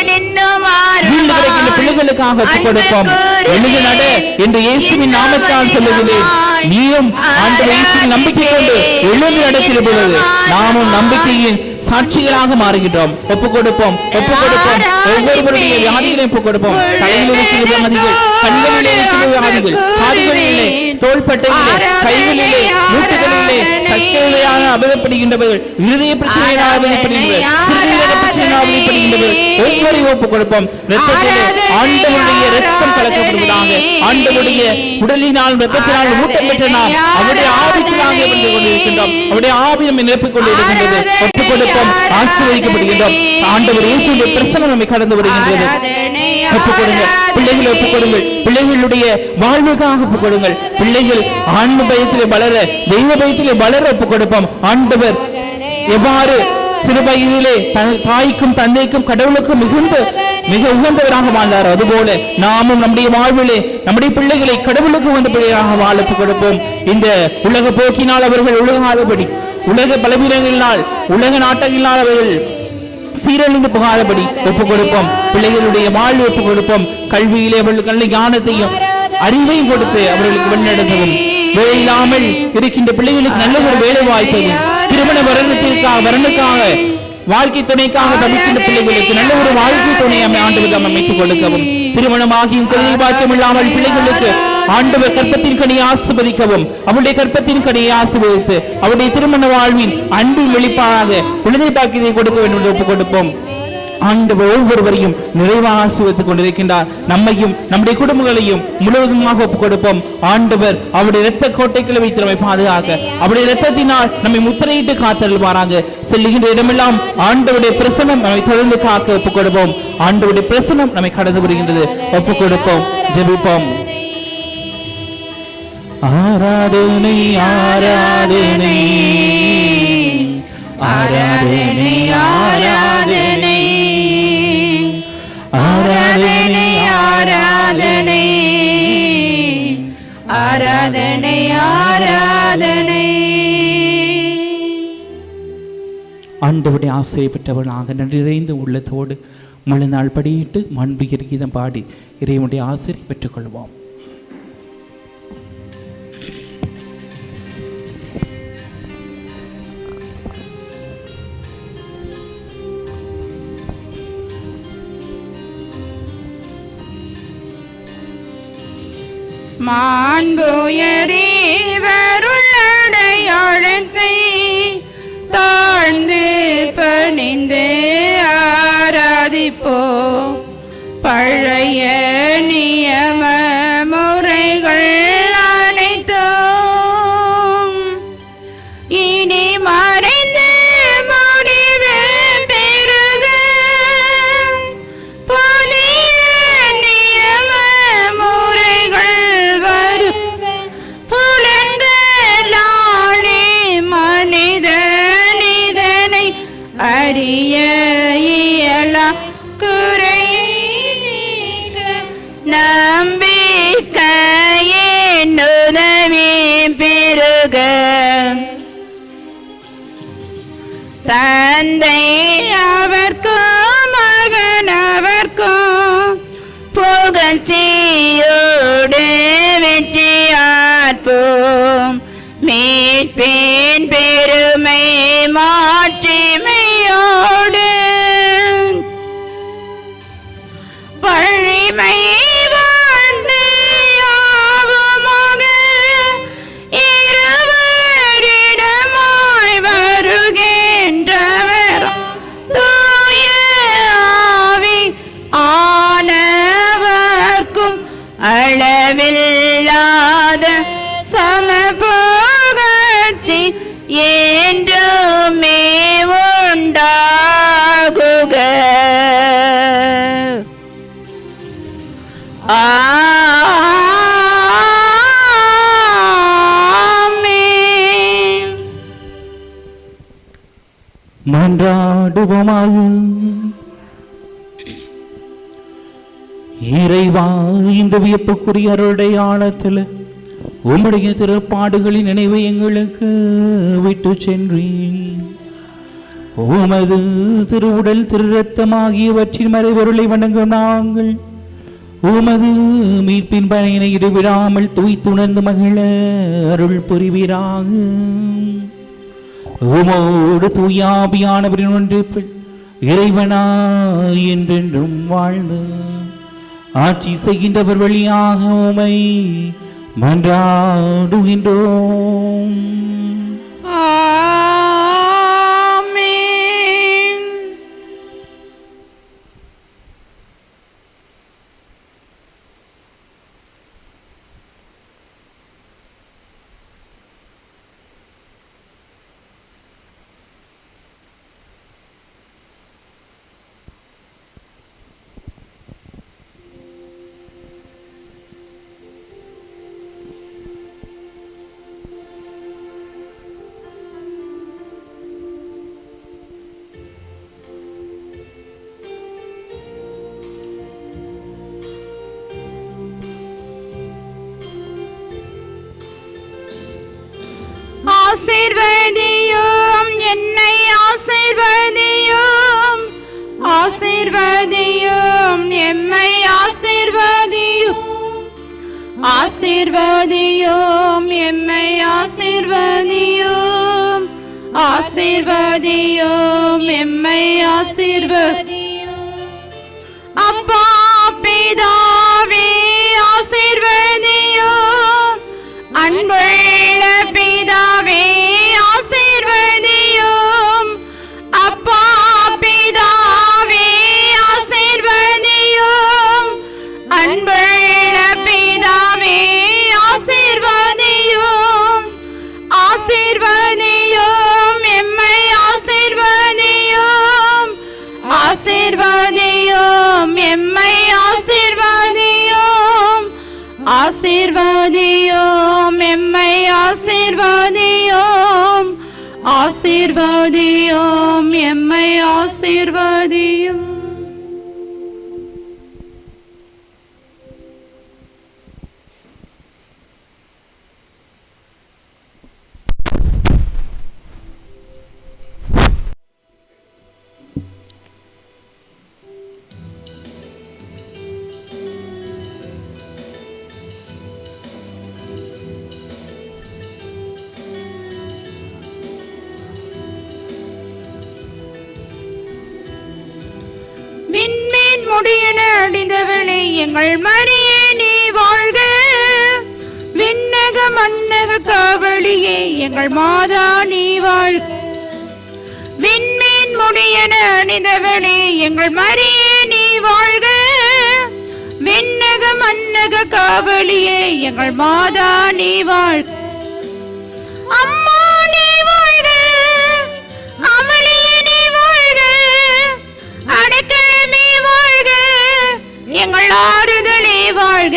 வீழ்ந்து கிடக்கின்ற பிள்ளைகளுக்காக ஒப்புக் கொடுப்போம். எழுந்து நட என்று இயேசுவின் நாமத்தால் சொல்லுகிறேன். நீயும் ஆண்டவர் இயேசுவின் நம்பிக்கை கொண்டு எழுந்து நடக்கிற பொழுது நாமும் நம்பிக்கையின் சாட்சிகளாக மாறுகின்றோம். ஒப்புக் கொடுப்போம், ஒப்புக் கொடுப்போம். ஒவ்வொருவருடைய வியாதிகளை ஒப்புக் கொடுப்போம். தலையில் இருக்கிற வியாதிகள், கண்களிலே இருக்கிற வியாதிகள், காதுகளிலே, தோள்பட்டையிலே, கைகளிலே, மூட்டுகளிலே, சக்கையிலேயாக அவதிப்படுகின்றவர்கள், இருதய பிரச்சனையாக அவதிப்படுகின்றவர்கள், சிறுநீரக பிரச்சனையாக அவதிப்படுகின்றவர்கள் ஒவ்வொருவரையும் ஒப்புக் கொடுப்போம். இரத்தத்திலே ஆண்டவருடைய இரத்தம் கலக்கப்படுவதாக. ஆண்டவருடைய உடலினால் இரத்தத்தினால் ஊட்டம் பெற்ற நாம் அவருடைய ஆவிக்குள்ளாக வந்து கொண்டிருக்கின்றோம். அவருடைய ஆவி நம்மை நிரப்பிக் கொண்டிருக்கின்றது. ஒப்புக் கொடுப்போம், ஆசீர்வதிக்கப்படுகின்றோம். ஆண்டவர் இயேசுவின் பிரசன்னம் நம்மை கடந்து வருகின்றது. ஒப்புக் கொடுங்க பிள்ளைகளை, ஒப்புக் கொடுங்கள் பிள்ளைகளுடைய வாழ்வுக்காக ஒப்புக் கொடுங்கள். பிள்ளைகள் ஆன்ம பயத்திலே வளர, தெய்வ பயத்திலே வளர ஒப்புக் கொடுப்போம். ஆண்டவர் எவ்வாறு சிறு வயதிலே தாய்க்கும் தந்தைக்கும் கடவுளுக்கும் மிக உகந்தவராக வாழ்ந்தார், அதுபோல நாமும் நம்முடைய வாழ்விலே நம்முடைய பிள்ளைகளை கடவுளுக்கு உகந்த பிள்ளையாக வாழப்பு கொடுப்போம். இந்த உலக போக்கினால் அவர்கள் உலகாதபடி, உலக பலவீனங்களினால், உலக நாட்டங்களினால் அவர்கள் சீரழிந்து போகாதபடி ஒப்புக் கொடுப்போம். பிள்ளைகளுடைய வாழ்வு ஒப்புக் கொடுப்போம். கல்வியிலே அவர்கள் நல்ல ஞானத்தையும் அறிவையும் கொடுத்து அவர்களுக்கு வழிநடத்தவும், வேலையில்லாமல் இருக்கின்ற பிள்ளைகளுக்கு நல்ல ஒரு வேலை வாய்ப்பையும், திருமண வரனுக்காக வாழ்க்கை துணைக்காக தவிக்கின்ற பிள்ளைகளுக்கு நல்ல ஒரு வாழ்க்கை துணை ஆண்டவர் அமைத்துக் கொடுக்கவும், திருமணமாகியும் குழந்தை பாக்கியம் இல்லாமல் பிள்ளைகளுக்கு ஆண்டவர் கற்பத்தின் கனியை ஆசீர்வதிக்கவும், அவருடைய கற்பத்தின் கனியை ஆசீர்வதித்து அவருடைய திருமண வாழ்வின் அன்பின் வெளிப்பாடாக குழந்தை பாக்கியத்தை கொடுக்க வேண்டும் என்று ஒப்புக் கொடுப்போம். ஆண்டவர் ஒவ்வொருவரையும் நிறைவாக ஆசீர்வதித்துக் கொண்டிருக்கின்றார். நம்மையும் நம்முடைய குடும்பங்களையும் முழுவதுமாக ஒப்புக் கொடுப்போம். ஆண்டவர் அவருடைய இரத்த கோட்டைகளை வைத்து நம்மை பாதுகாக்க, அவருடைய இரத்தத்தினால் நம்மை முத்திரையிட்டு காத்தருள்வாராக. செல்லுகின்ற இடமெல்லாம் ஆண்டவருடைய பிரசனம் நம்மை தொடர்ந்து காக்க ஒப்புக் கொடுப்போம். ஆண்டவருடைய பிரசனம் நம்மை கடந்து வருகின்றது. ஒப்புக் கொடுப்போம், ஜெபிப்போம். ஆராதனை ஆராதனை ஆராதனை ஆராதனை ஆராதனை ஆராதனை ஆராதனை ஆராதனை. ஆண்டவருடைய ஆசையை பெற்றவர்களாக நிறைந்த உள்ளத்தோடு முழு நாள் படியிட்டு மண்புயர் கீதம் பாடி இறைவனுடைய ஆசிரியை பெற்றுக்கொள்வோம். மாண்புயரீவருள்ளடையாளத்தை தாழ்ந்து பணிந்து ஆராதிப்போம். பழைய நியம முறைகள் அனைத்தும் இனி மறைந்து முடிவு பெறுக. புதிய நியம முறைகள் வருக. புலன்களாலே மனிதனிதனை அறிய இயலா குறையை நீக்க நம்பிக்கையின் உதவி பெறுக. தந்தை அவர்க்கும் மகன் அவர்க்கும் புகழ்ச்சியோடு வெற்றியாற்போம். மீட்பின் பெருமை மாட்சிமையோடு வழிமை வாழ்ந்து யாவுமாக இருவரிடமாய் வருகின்றவர் தூய ஆவி ஆனவர்க்கும் அளவில்லாத சமபுகழ்ச்சி என்றுமே உண்டாகுக. ஆமென். மன்றாடுவோமாக. இறைவா, இந்த வியப்புக்குரிய அருளுடையாளத்தில் உம்முடைய திருப்பாடுகளின் நினைவை எங்களுக்கு விட்டு சென்றீர். உமது திருவுடல் திரு ரத்தம் ஆகியவற்றின் மறைபொருளை வணங்கும் நாங்கள் உமது மீட்பின் பயனை இடைவிடாமல் துய்த்துணர்ந்து மகிழ அருள் புரிவீராக. உமோடு தூயாபியானவரின் ஒன்றிப்பில் இறைவனா என்றென்றும் வாழ்ந்து ஆட்சி செய்கின்றவர் வழியாக உமை மன்றாடுகின்றோம். ஆமென். ஆசீர்வதியும் என்னை ஆசீர்வதியும், ஆசீர்வதியும் எம்மை ஆசீர்வதியும், ஆசீர்வதியும் எம்மை ஆசீர்வதியும், ஆசீர்வதியும் எம்மை ஆசீர்வதியும். அப்பா பிதாவே ஆசீர்வதியும், அன்புள்ள பிதாவே ஆசீர்வதியும், அப்பா பிதாவே ஆசீர்வதியும், அன்புள்ள பிதாவே ஆசீர்வதியும், ஆசீர்வதியும் எம்மை ஆசீர்வதியும், ஆசீர்வதியும் எம்மை ஆசீர்வதியும், ஆசீர்வதியும் எம்மை ஆசீர்வதியும், ஆசீர்வதியும் எம்மை ஆசீர்வதியும். விண்மீன் முடியன அடிந்தவளே எங்கள் மரியே நீ வாழ்க, விண்ணக மண்ணக காவலியே எங்கள் மாதா நீ வாழ்க. விண்மீன் முடியன அணிந்தவளே எங்கள் மரியே நீ வாழ்க, விண்ணக மண்ணக காவலியே எங்கள் மாதா நீ வாழ்க. அம்மா நீ வாழ்க, அமளியே நீ வாழ்க, அடைக்கலமே வாழ்க, எங்கள் ஆறுதலே வாழ்க.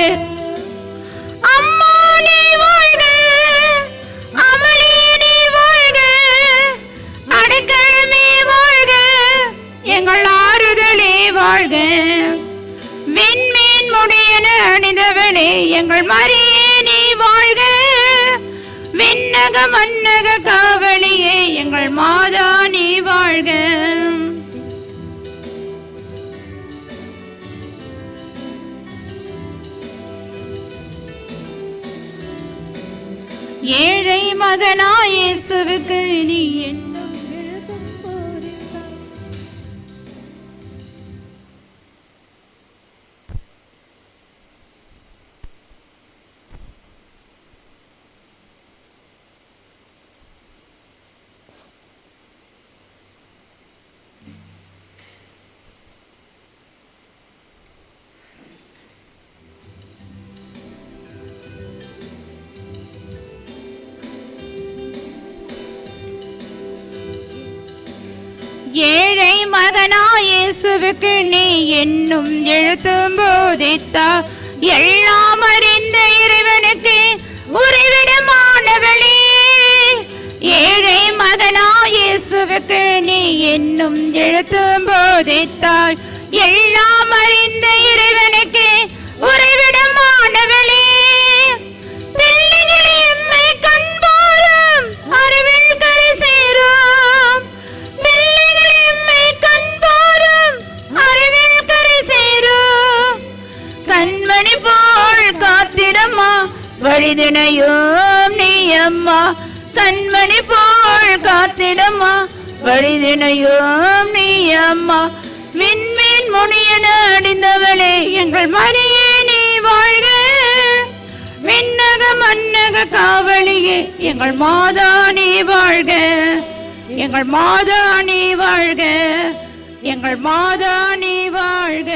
அம்மா நீ வாழ்க, அமளியே நீ வாழ்க, அடைக்கலமே வாழ்க, எங்கள் ஆறுதலே வாழ்க. விண்மீன் முடியன அணிந்தவளே எங்கள் மரியே நீ வாழ்க, விண்ணக மண்ணக காவலியே எங்கள் மாதா நீ வாழ்க. ஏழை மகனாய் இயேசுவுக்கு நீ என்னும் எழுதும் போதித்தாய். ஏழை மகனாய் இயேசுவுக்கு நீ என்னும் எழுத்தும் போதித்தாய். எல்லாம் அறிந்த இறைவனுக்கு உறைவிடமானவளே, ஏழை மகனாய் இயேசுவுக்கு நீ என்னும் எழுத்தும் போதித்தாய். எல்லாம் அறிந்த இறைவனுக்கு உறைவிடமானவளே, பிள்ளைகளே எம்மை கண்பாரும் அறிவில் கரை சேரும், பிள்ளைகளே எம்மை கண்பாரும் அறிவில் கரை சேரும். கண்மணி போல் காத்திடம்மா வழிதினையும் நீ அம்மா, கண்மணி போல் காத்திடம்மா வழிதினையும் நீ அம்மா. விண்மீன் முனியன அடிந்தவளே எங்கள் மரியே நீ வாழ்க. விண்ணக மன்னக காவலியே எங்கள் மாதா நீ வாழ்க. எங்கள் மாதா நீ வாழ்க. எங்கள் மாதா நீ வாழ்க.